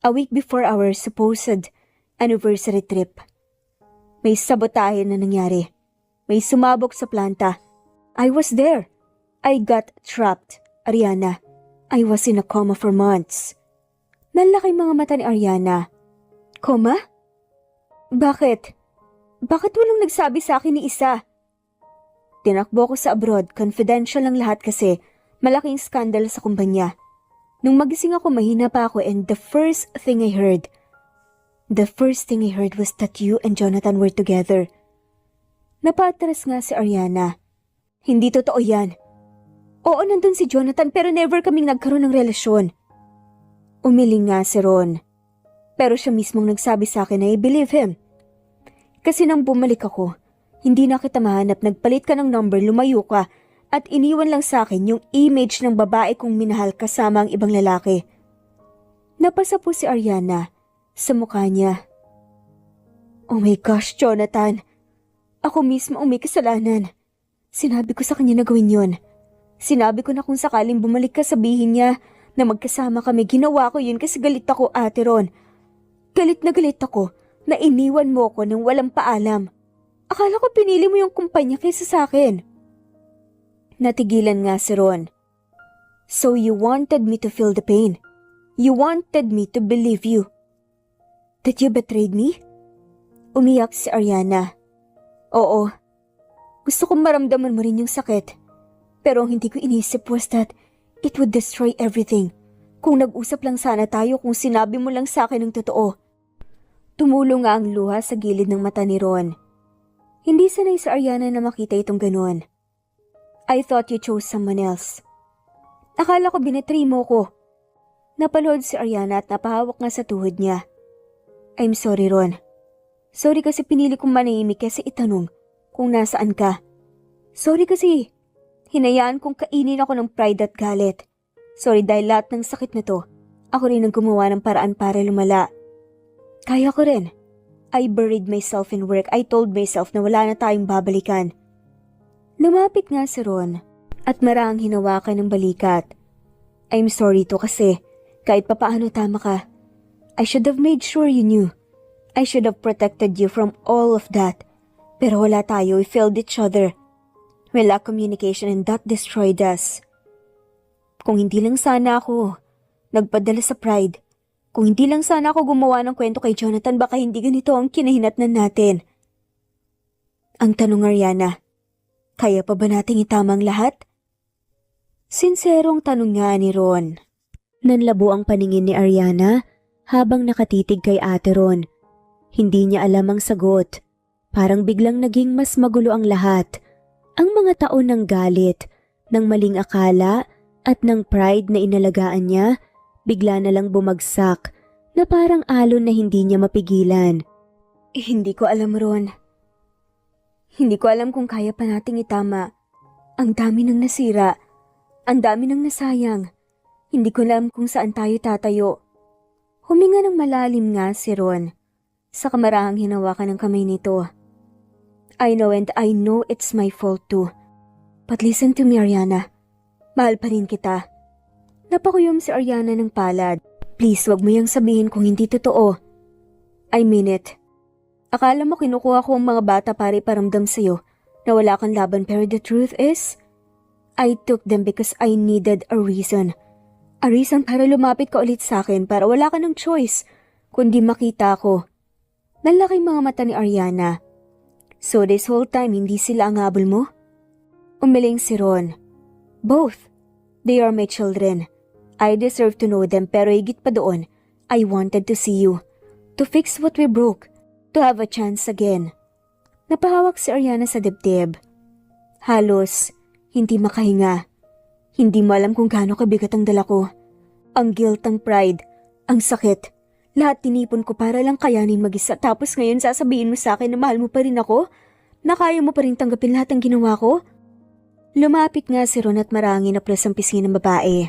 A week before our supposed anniversary trip. May sabotahe na nangyari. May sumabog sa planta. I was there. I got trapped, Ariana. I was in a coma for months. Nalaki mga mata ni Ariana. Coma? Bakit? Bakit walang nagsabi sa akin ni isa? Tinakbo ko sa abroad, confidential lang lahat kasi malaking skandal sa kumpanya. Nung magising ako, mahina pa ako and the first thing I heard was that you and Jonathan were together. Napaatras nga si Ariana. Hindi totoo yan. Oo, nandun si Jonathan pero never kaming nagkaroon ng relasyon. Umiling nga si Ron. Pero siya mismong nagsabi sa akin na I-believe him. Kasi nang bumalik ako, hindi na kita mahanap, nagpalit ka ng number, lumayo ka, at iniwan lang sa akin yung image ng babae kong minahal kasama ang ibang lalaki. Napasa po si Ariana sa mukha niya. Oh my gosh, Jonathan. Ako mismo ang may kasalanan. Sinabi ko sa kanya na gawin yon. Sinabi ko na kung sakaling bumalik ka, sabihin niya na magkasama kami. Ginawa ko yun kasi galit ako, Ate Ron. Galit na galit ako na iniwan mo ko nang walang paalam. Akala ko pinili mo yung kumpanya kaysa sa akin. Natigilan nga si Ron. So you wanted me to feel the pain. You wanted me to believe you. That you betrayed me? Umiyak si Ariana. Oo. Gusto kong maramdaman mo rin yung sakit. Pero ang hindi ko inisip was that it would destroy everything. Kung nag-usap lang sana tayo, kung sinabi mo lang sa akin ng totoo. Tumulong nga ang luha sa gilid ng mata ni Ron. Hindi sanay si Ariana na makita itong ganun. I thought you chose someone else. Akala ko binetray mo ko. Napalood si Ariana at napahawak nga sa tuhod niya. I'm sorry, Ron. Sorry kasi pinili kong manahimik kasi itanong kung nasaan ka. Sorry kasi hinayaan kong kainin ako ng pride at galit. Sorry dahil lahat ng sakit na to, ako rin ang gumawa ng paraan para lumala. Kaya ko rin. I buried myself in work. I told myself na wala na tayong babalikan. Lumapit nga si Ron at marahang hinawakan ng balikat. I'm sorry to kasi kahit papaano tama ka. I should have made sure you knew. I should have protected you from all of that. Pero wala tayo, we failed each other. We lacked communication and that destroyed us. Kung hindi lang sana ako nagpadala sa Pride, kung hindi lang sana ako gumawa ng kwento kay Jonathan, baka hindi ganito ang kinahinatnan natin. Ang tanong, Ariana, kaya pa ba nating itama ang lahat? Sinserong tanong nga ni Ron. Nanlabo ang paningin ni Ariana habang nakatitig kay Ate Ron. Hindi niya alam ang sagot. Parang biglang naging mas magulo ang lahat. Ang mga taon ng galit, ng maling akala at ng pride na inalagaan niya, bigla na lang bumagsak na parang alon na hindi niya mapigilan. Hindi ko alam, Ron. Hindi ko alam kung kaya pa nating itama. Ang dami nang nasira. Ang dami nang nasayang. Hindi ko alam kung saan tayo tatayo. Huminga ng malalim nga si Ron. Sa kamarahang hinawakan ng kamay nito. I know and I know it's my fault too. But listen to me, Ariana. Mahal pa rin kita. Napakuyom si Ariana ng palad. Please, wag mo yang sabihin kung hindi totoo. I mean it. Akala mo kinukuha ko ang mga bata para iparamdam sa'yo na wala kang laban, pero the truth is, I took them because I needed a reason. A reason para lumapit ka ulit sa akin, para wala ka ng choice kundi makita ko. Nalaking mga mata ni Ariana. So this whole time, hindi sila ang habol mo? Umiling si Ron. Both. They are my children. I deserve to know them, pero higit pa doon, I wanted to see you. To fix what we broke. To have a chance again. Napahawak si Ariana sa dibdib. Halos, hindi makahinga. Hindi mo alam kung gaano kabigat ang dala ko. Ang guilt, ang pride, ang sakit. Lahat tinipon ko para lang kayanin mag-isa, tapos ngayon sasabihin mo sa akin na mahal mo pa rin ako? Na kaya mo pa rin tanggapin lahat ng ginawa ko? Lumapit nga si Ron at marangin na plus ang pisngi ng babae.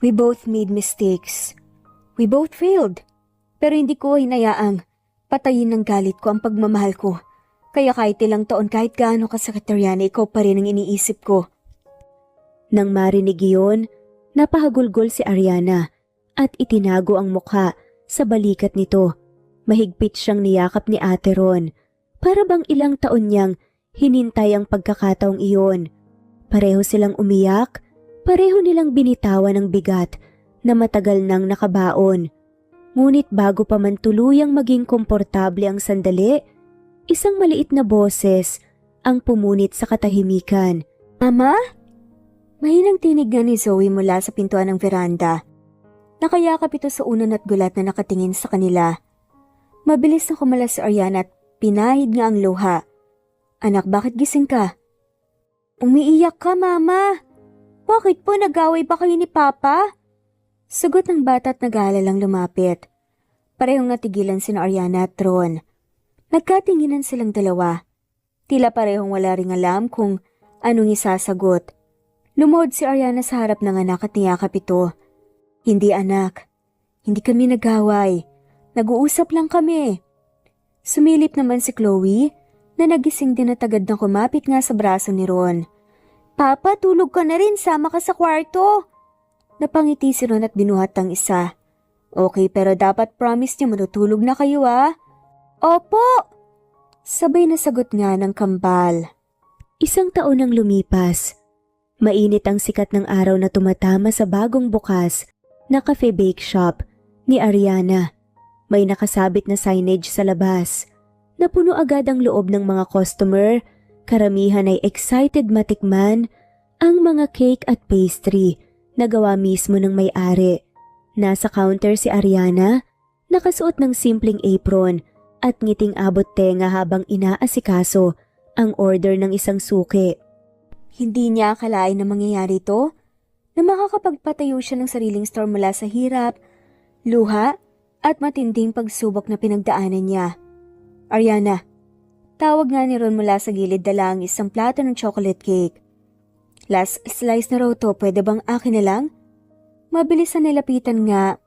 We both made mistakes. We both failed. Pero hindi ko hinayaang patayin ng galit ko ang pagmamahal ko. Kaya kahit ilang taon, kahit gaano kasakit, Ariana, ikaw pa rin ang iniisip ko. Nang marinig iyon, napahagulgol si Ariana at itinago ang mukha sa balikat nito. Mahigpit siyang niyakap ni Ate Ron. Para bang ilang taon niyang hinintay ang pagkakataong iyon. Pareho silang umiyak, pareho nilang binitawan ang bigat na matagal nang nakabaon. Ngunit bago pa man tuluyang maging komportable ang sandali, isang maliit na boses ang pumunit sa katahimikan. Mama? Mahinang tinig nga ni Zoe mula sa pintuan ng veranda. Nakayakap ito sa unan at gulat na nakatingin sa kanila. Mabilis na kumalas si Ariana at pinahid nga ang luha. Anak, bakit gising ka? Umiiyak ka, Mama. Bakit po, nag-away ba kayo ni Papa? Sagot ng bata at nag-aalalang lumapit. Parehong natigilan sina Ariana at Ron. Nagkatinginan silang dalawa. Tila parehong wala ring alam kung anong isasagot. Lumuhod si Ariana sa harap ng anak at niyakap ito. Hindi, anak. Hindi kami nag-away. Nag-uusap lang kami. Sumilip naman si Chloe na nagising din at agad na kumapit nga sa braso ni Ron. Papa, tulog ka na rin. Sama ka sa kwarto. Napangiti si Ron at binuhat ang isa. Okay, pero dapat promise niya matutulog na kayo, ah. Opo! Sabay na sagot nga ng kambal. Isang taon ang lumipas. Mainit ang sikat ng araw na tumatama sa bagong bukas na cafe bake shop ni Ariana. May nakasabit na signage sa labas. Napuno agad ang loob ng mga customer. Karamihan ay excited matikman ang mga cake at pastry na gawa mismo ng may-ari. Nasa counter si Ariana, nakasuot ng simpleng apron at ngiting abot tenga habang inaasikaso ang order ng isang suki. Hindi niya akalain na mangyayari ito, na makakapagpatayo siya ng sariling store mula sa hirap, luha at matinding pagsubok na pinagdaanan niya. Ariana, tawag nga ni Ron mula sa gilid, dala ang isang plato ng chocolate cake. Last slice na raw to, pwede bang akin na lang? Mabilis na nilapitan nga.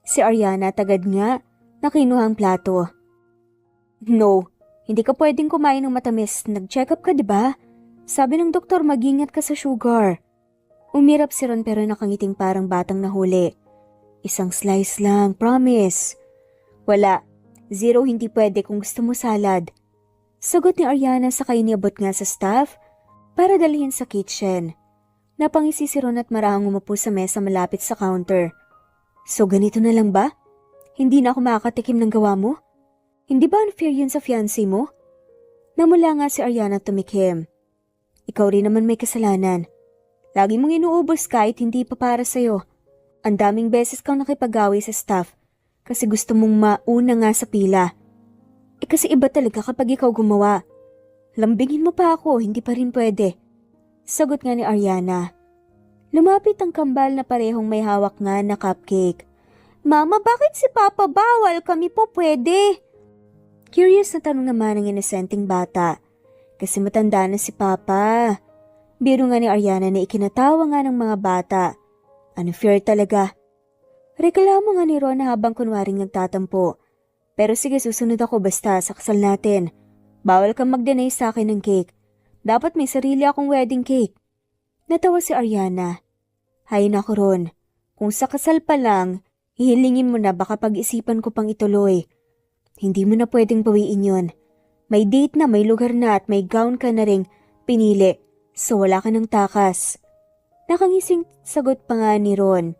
Si Ariana tagad nga na kinuha ang plato. No, hindi ka pwedeng kumain ng matamis. Nag-check up ka, diba? Sabi ng doktor mag-ingat ka sa sugar. Umirap si Ron pero nakangiting parang batang nahuli. Isang slice lang, promise. Wala, 0 hindi pwede kung gusto mo salad. Sagot ni Ariana sa iniabot nga sa staff para dalhin sa kitchen. Napangisi si Ron at marahang umupo sa mesa malapit sa counter. So ganito na lang ba? Hindi na ako makakatikim ng gawa mo? Hindi ba unfair yun sa fiancé mo? Namula nga si Ariana tumikim. Ikaw rin naman may kasalanan. Lagi mong inuubos kahit hindi pa para sa'yo. Ang daming beses kang nakipag-away sa staff kasi gusto mong mauna nga sa pila. Kasi iba talaga kapag ikaw gumawa. Lambingin mo pa ako, hindi pa rin pwede. Sagot nga ni Ariana. Lumapit ang kambal na parehong may hawak nga na cupcake. Mama, bakit si Papa bawal? Kami po pwede. Curious na tanong naman ng inosenteng bata. Kasi matanda na si Papa. Biro nga ni Ariana na ikinatawa nga ng mga bata. Unfair talaga. Reklamo nga ni Ron habang kunwaring nagtatampo. Pero sige, susunod ako basta sa kasal natin. Bawal kang mag-deny sa akin ng cake. Dapat may sarili akong wedding cake. Natawa si Ariana. Hay nako Ron, kung sa kasal pa lang, hihilingin mo na baka pag-isipan ko pang ituloy. Hindi mo na pwedeng bawiin yon. May date na, may lugar na at may gown ka na ring pinili. So wala ka ng takas. Nakangising sagot pa nga ni Ron.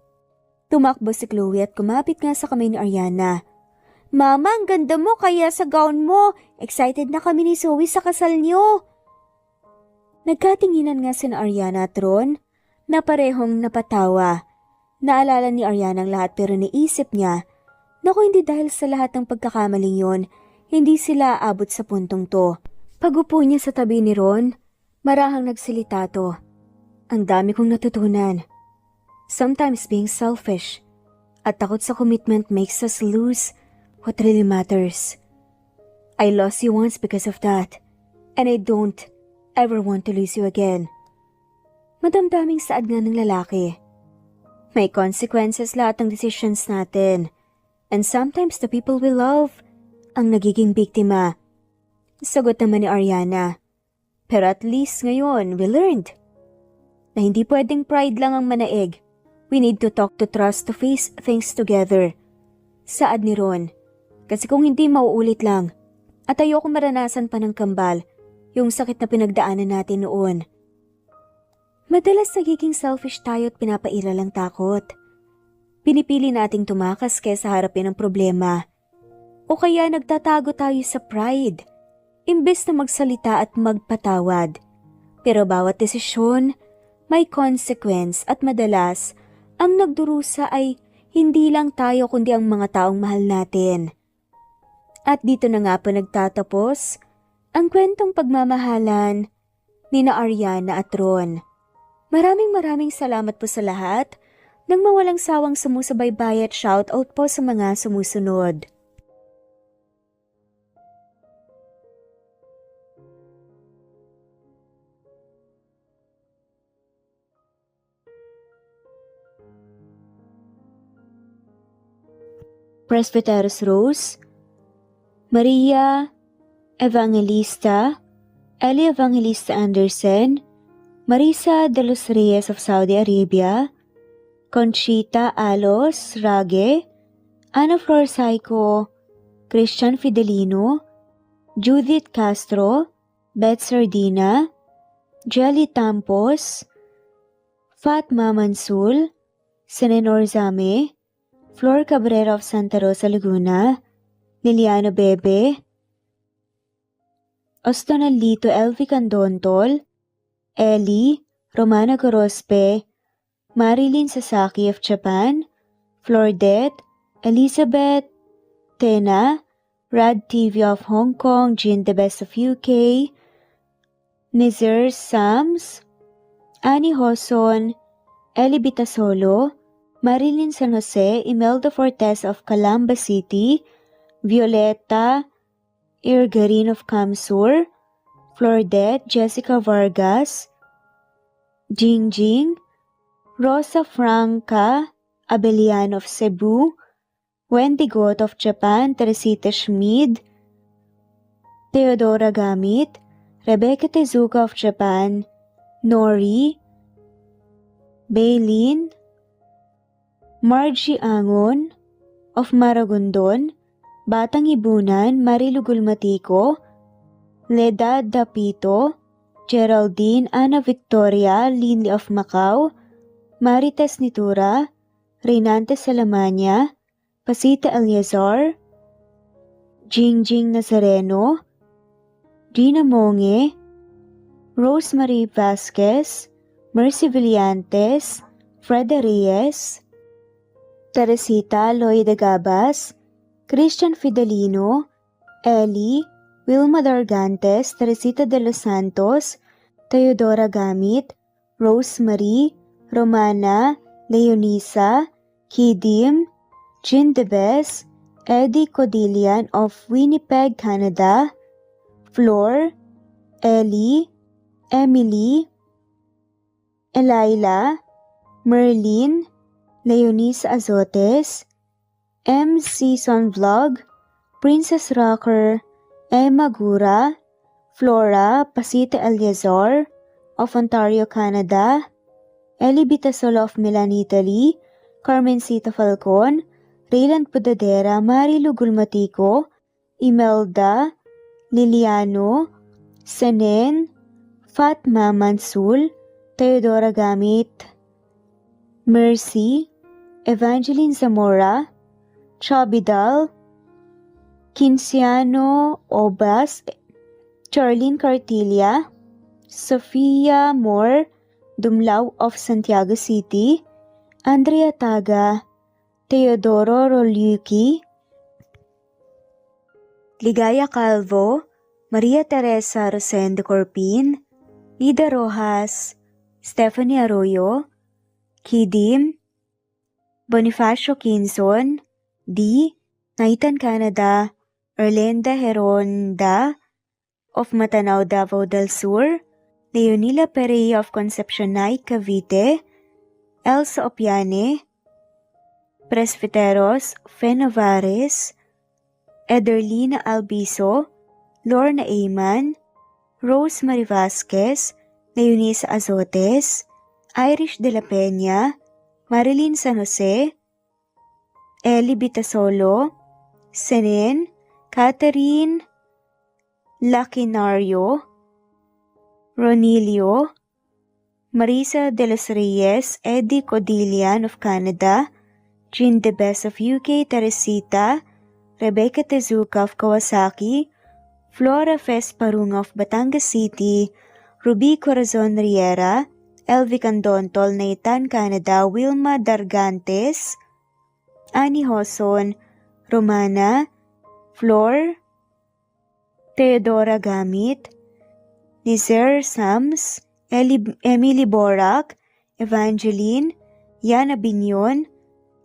Tumakbo si Chloe at kumapit nga sa kamay ni Ariana. Mama, ang ganda mo kaya sa gown mo. Excited na kami ni Zoe sa kasal niyo. Nagkatinginan nga si Ariana at Ron na parehong napatawa. Naalala ni Ariana ang lahat pero naisip niya na kung hindi dahil sa lahat ng pagkakamaling yon, hindi sila aabot sa puntong to. Pagupo niya sa tabi ni Ron, marahang nagsalita to. Ang dami kong natutunan. Sometimes being selfish at takot sa commitment makes us lose what really matters. I lost you once because of that, and I don't ever want to lose you again. Madamdaming saad nga ng lalaki. May consequences lahat ng decisions natin, and sometimes the people we love ang nagiging biktima. Sagot naman ni Ariana. Pero at least ngayon, we learned na hindi pwedeng pride lang ang manaig. We need to talk to trust to face things together. Saad ni Ron. Kasi kung hindi mauulit lang, at ayoko maranasan pa ng kambal, yung sakit na pinagdaanan natin noon. Madalas nagiging selfish tayo at pinapaila lang takot. Pinipili nating tumakas kaysa harapin ang problema. O kaya nagtatago tayo sa pride, imbes na magsalita at magpatawad. Pero bawat desisyon, may consequence at madalas, ang nagdurusa ay hindi lang tayo kundi ang mga taong mahal natin. At dito na nga po nagtatapos ang kwentong pagmamahalan ni na Ariana at Ron. Maraming salamat po sa lahat ng mawalang sawang sumusubaybay at shoutout po sa mga sumusunod. Presbyteros Rose, Maria Evangelista, Eli Evangelista Anderson, Marisa de los Reyes of Saudi Arabia, Conchita Alos Rage, Ana Flor Saico, Christian Fidelino, Judith Castro, Beth Sardina, Jelly Tampos, Fatma Mansul, Senenor Zame, Flor Cabrera of Santa Rosa, Laguna, Liliano Bebe, Ostonalito Elvi Candontol, Eli, Romana Gorospe, Marilyn Sasaki of Japan, Flordet, Elizabeth, Tena, Rad TV of Hong Kong, Jean the Best of UK, Nizar Sams, Annie Hoson, Eli Bitasolo, Marilyn San Jose, Imelda Fortes of Calamba City, Violeta Irgarin of Kamsur, Flordet, Jessica Vargas, Jingjing, Rosa Franca Abelian of Cebu, Wendy Goth of Japan, Teresita Schmid, Theodora Gamit, Rebecca Tezuka of Japan, Nori, Baylin, Margie Angon of Maragondon, Batang Ibunan, Marilu Gulmatico, Leda Dapito, Geraldine Ana Victoria Linley of Macau, Marites Nitura, Reynante Salamania, Pasita Eliazar, Jingjing Nazareno, Gina Monge, Rosemary Vasquez, Mercy Villantes, Freda Reyes, Teresita Loida Gabas, Christian Fidelino, Ellie, Wilma Dargantes, Teresita de los Santos, Teodora Gamit, Rosemary, Romana, Leonisa, Kidim, Jean Debes, Eddie Codillian of Winnipeg, Canada, Flor, Ellie, Emily, Elila, Merlin, Leonisa Azotes, M. Season Vlog, Princess Rocker, Emma Gura, Flora Pasita Eliazar of Ontario, Canada, Eli Bitasolo of Milan, Italy, Carmencita Falcon, Rayland Pudadera, Marilu Gulmatico, Imelda, Liliano, Senen, Fatma Mansul, Teodora Gamit, Mercy, Evangeline Zamora, Chabidal, Kinciano Obas, Charlene Cartilla, Sofia Moore, Dumlao of Santiago City, Andrea Taga, Teodoro Roliuki, Ligaya Calvo, Maria Teresa Rosendo Corpin, Ida Rojas, Stephanie Arroyo, Kidim, Bonifacio Quinzon, D. Naitan, Canada, Erlenda Heronda of Matanao, Davao del Sur, Leonila Perea of Concepcion Naik, Cavite, Elsa Opiane, Presbiteros Fenavares, Ederlina Albiso, Lorna Ayman, Rosemary Vasquez, Leonisa Azotes, Irish de la Peña, Marilyn San Jose, Eli Bitasolo, Senen, Catherine Lacinario, Ronilio, Marisa de los Reyes, Eddie Codillian of Canada, Jean Debes of UK, Teresita, Rebecca Tezuka of Kawasaki, Flora Fes Parung of Batangas City, Ruby Corazon Riera, Elvi Candontol, Naitan, Canada, Wilma Dargantes, Annie Hoson, Romana, Flor, Teodora Gamit, Nizer Sams, Emily Borak, Evangeline, Yana Binyon,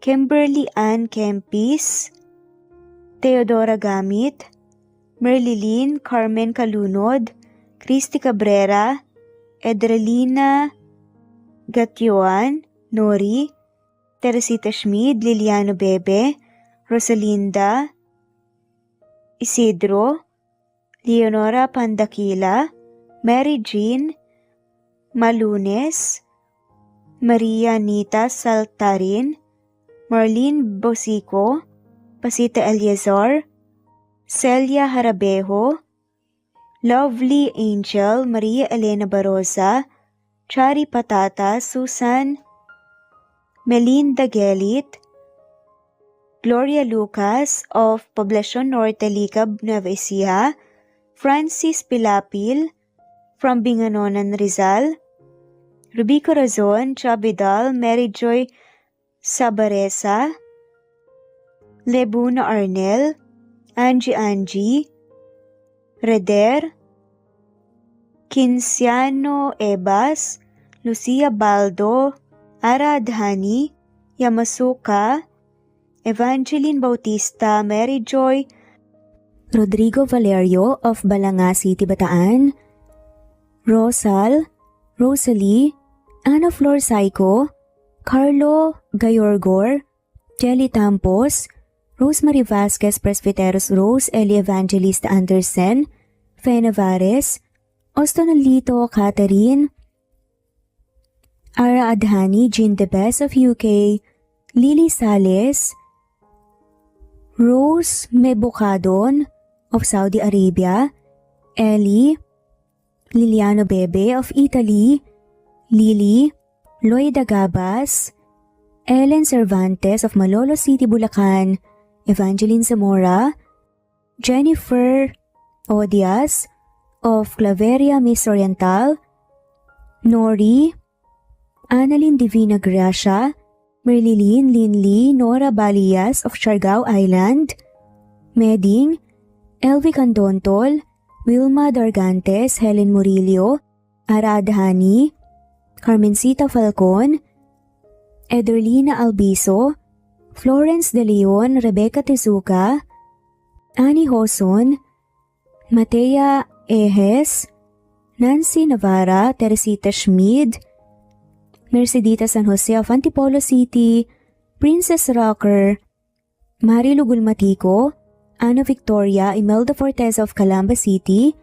Kimberly Ann Kempis, Teodora Gamit, Merlilyn Carmen Calunod, Christy Cabrera, Edralina Gatyoan, Nori, Teresita Schmid, Liliano Bebe, Rosalinda Isidro, Leonora Pandakila, Mary Jean Malunes, Maria Nita Saltarin, Marlene Bosico, Pasita Eliazar, Celia Harabejo, Lovely Angel, Maria Elena Barosa, Chari Patata, Susan Melinda Gelit, Gloria Lucas of Poblacion Norte, Licab, Nueva Ecija, Francis Pilapil from Binganonan, Rizal, Ruby Corazon, Chabidal, Mary Joy Sabaresa, Lebuna Arnel, Angie, Reder, Kinciano Ebas, Lucia Baldo, Ara Adhani, Yamasuka, Evangeline Bautista, Mary Joy, Rodrigo Valerio of Balanga City, Bataan, Rosal, Rosalie, Ana Flor Saico, Carlo Gayorgor, Jelly Tampos, Rosemary Vasquez Presbiteros Rose, Eli Evangelista Anderson, Fe Navares, Ostonalito Catherine, Ara Adhani, Jean the Best of UK, Lily Sales, Rose Mebukadon of Saudi Arabia, Ellie, Liliano Bebe of Italy, Lily, Loida Gabas, Ellen Cervantes of Malolos City, Bulacan, Evangeline Zamora, Jennifer Odias of Claveria, Miss Oriental, Nori, Annalyn Divina Gracia, Merlilyn Linley Nora Balias of Siargao Island, Meding, Elvi Candontol, Wilma Dargantes, Helen Murillo, Ara Adhani, Carmencita Falcon, Ederlina Albiso, Florence De Leon, Rebecca Tezuka, Annie Hoson, Matea Ejes, Nancy Navarra, Teresita Schmid, Mercedita San Jose of Antipolo City, Princess Rocker, Marilu Gulmatico, Ana Victoria, Imelda Fortes of Calamba City,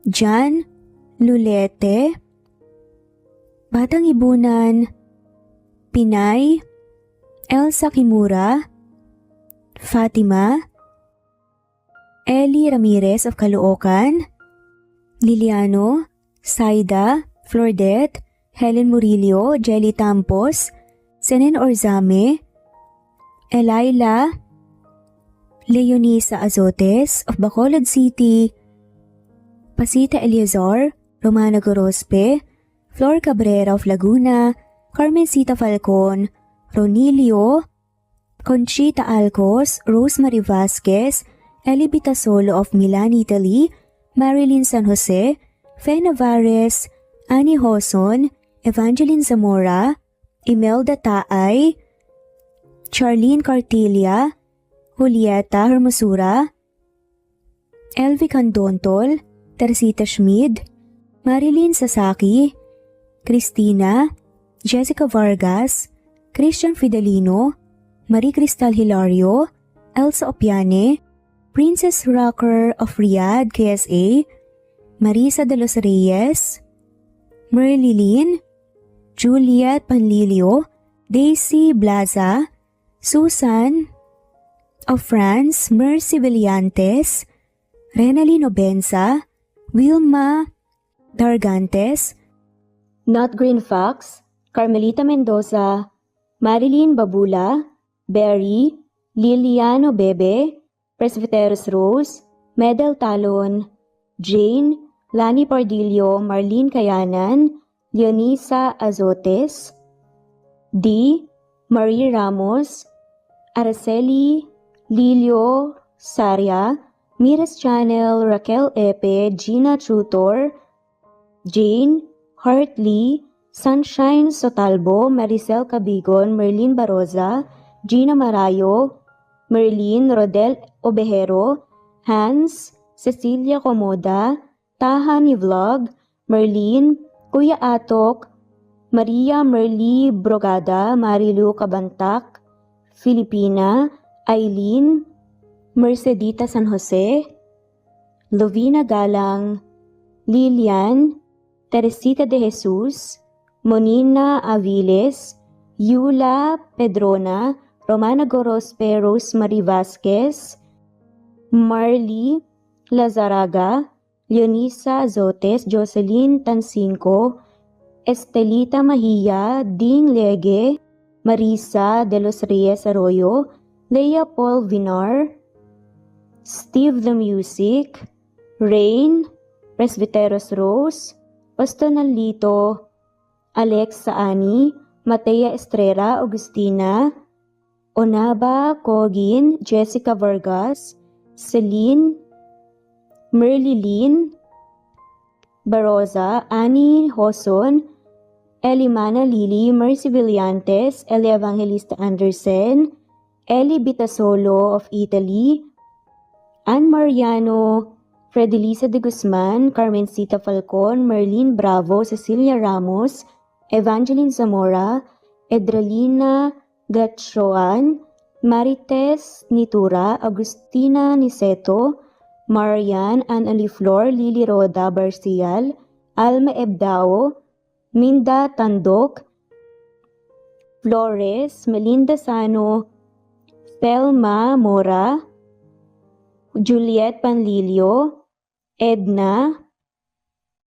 Jan Lulete, Batang Ibunan, Pinay, Elsa Kimura, Fatima, Ellie Ramirez of Caloocan, Liliano, Saida, Flordette, Helen Murillo, Jelly Tampos, Senen Orzame, Elaila, Leonisa Azotes of Bacolod City, Pasita Eliazar, Romana Gorospe, Flor Cabrera of Laguna, Carmencita Falcon, Ronilio, Conchita Alcos, Rosemary Vasquez, Eli Bitasolo of Milan, Italy, Marilyn San Jose, Fe Navares, Annie Hoson, Evangeline Zamora, Imelda Taay, Charlene Cartilia, Julieta Hermosura, Elvi Candontol, Teresita Schmid, Marilyn Sasaki, Christina, Jessica Vargas, Christian Fidelino, Marie Cristal Hilario, Elsa Opiane, Princess Rocker of Riyadh, KSA, Marisa de los Reyes, Merlilyn, Juliet Panlilio, Daisy Blaza, Susan of France, Mercy Villantes, Renalyn Obenza, Wilma Dargantes, Not Green Fox, Carmelita Mendoza, Marilyn Babula, Berry, Liliano Bebe, Presbyteros Rose, Medel Talon, Jane, Lani Pardillo, Marlene Kayanan, Leonisa Azotes, D. Marie Ramos, Araceli Lilio Saria, Miras Channel, Raquel Epe, Gina Tutor, Jane Hartley, Sunshine Sotalbo, Maricel Cabigon, Merlin Baroza, Gina Marayo, Merlin Rodel Obejero, Hans, Cecilia Comoda, Tahan Vlog, Merlin, Kuya Atok, Maria Merly Brogada, Marilu Cabantak, Filipina, Eileen, Mercedita San Jose, Lovina Galang, Lilian, Teresita de Jesus, Monina Aviles, Yula Pedrona, Romana Gorospe, Rosemary Vasquez, Marley Lazaraga, Leonisa Azotes, Jocelyn Tancinco, Estelita Mahia, Ding Lege, Marisa de los Reyes Arroyo, Leia Paul Vinar, Steve the Music, Rain, Presbyteros Rose, Ostonalito, Alex Saani, Matea Estrella, Agustina, Onaba Kogin, Jessica Vargas, Celine, Merlilyn Baroza, Annie Hoson, Elimana Lili, Mercy Villantes, Eli Evangelista Anderson, Eli Bitasolo of Italy, Ann Mariano, Fredelisa de Guzman, Carmencita Falcon, Merlin Bravo, Cecilia Ramos, Evangeline Zamora, Edralina Gatchoan, Marites Nitura, Agustina Niceto, Marian Ann Aliflor Lily Roda Barcial, Alma Ebdao, Minda Tandok, Flores Melinda Sano, Thelma Mora, Juliet Panlilio, Edna,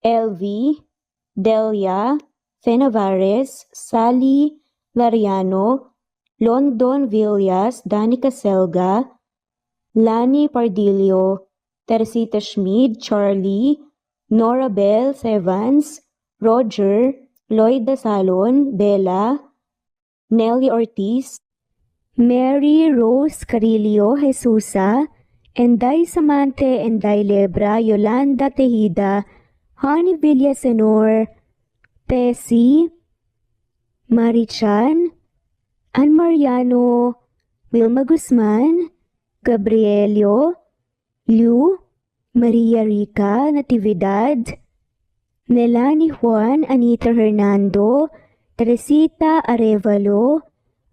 LV, Delia, Fenavares, Sally Lariano, London Villas, Danica Selga, Lani Pardillo, Teresita Schmid, Charlie, Nora Bell Evans, Roger, Lloyd Dasalon, Bella, Nelly Ortiz, Mary Rose Carillo Jesusa, Enday Samante, Enday Lebra, Yolanda Tejida, Honey Villasenor, Tessie, Marichan, Ann Mariano, Wilma Guzman, Gabrielio, Liu, Maria Rica Natividad, Melanie Juan, Anita Hernando, Teresita Arevalo,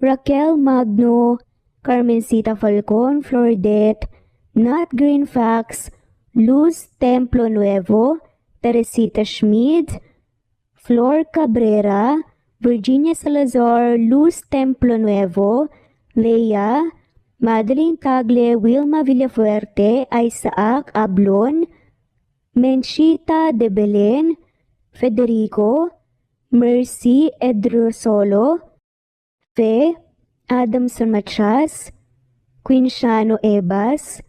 Raquel Magno, Carmencita Falcon, Flordet, Nat Greenfax, Luz Templo Nuevo, Teresita Schmid, Flor Cabrera, Virginia Salazar, Luz Templo Nuevo, Leia, Madeline Tagle, Wilma Villafuerte, Isaac Ablon, Menchita de Belen, Federico, Mercy Edrosolo, Fe, Adamson Machas, Quinciano Ebas,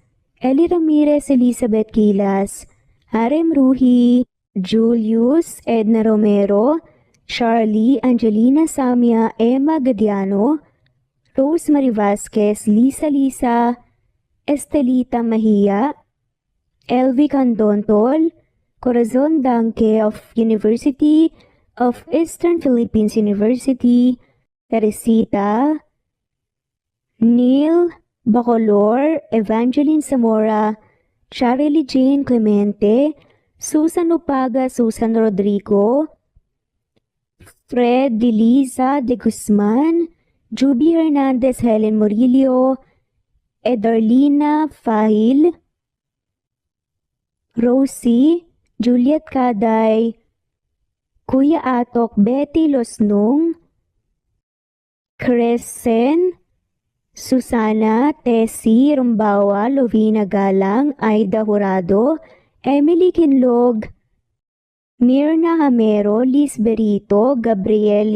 Eli Ramirez Elizabeth Gilas, Harem Ruhi, Julius Edna Romero, Charlie Angelina Samia Emma Gadiano, Rosemary Vasquez, Lisa, Estelita Mahia, Elvi Candontol, Corazon Danke of University of Eastern Philippines University, Teresita, Neil Bacolor, Evangeline Zamora, Charlie Jane Clemente, Susan Upaga, Susan Rodrigo, Fred Deliza de Guzman, Juby Hernandez, Helen Murillo, Edarlina Fahil, Rosie, Juliet Kaday, Kuya Atok, Betty Losnong, Crescen, Susana, Tessie, Rumbawa, Lovina Galang, Aida Jurado, Emily Kinlog, Mirna Hamero, Liz Berito, Gabriel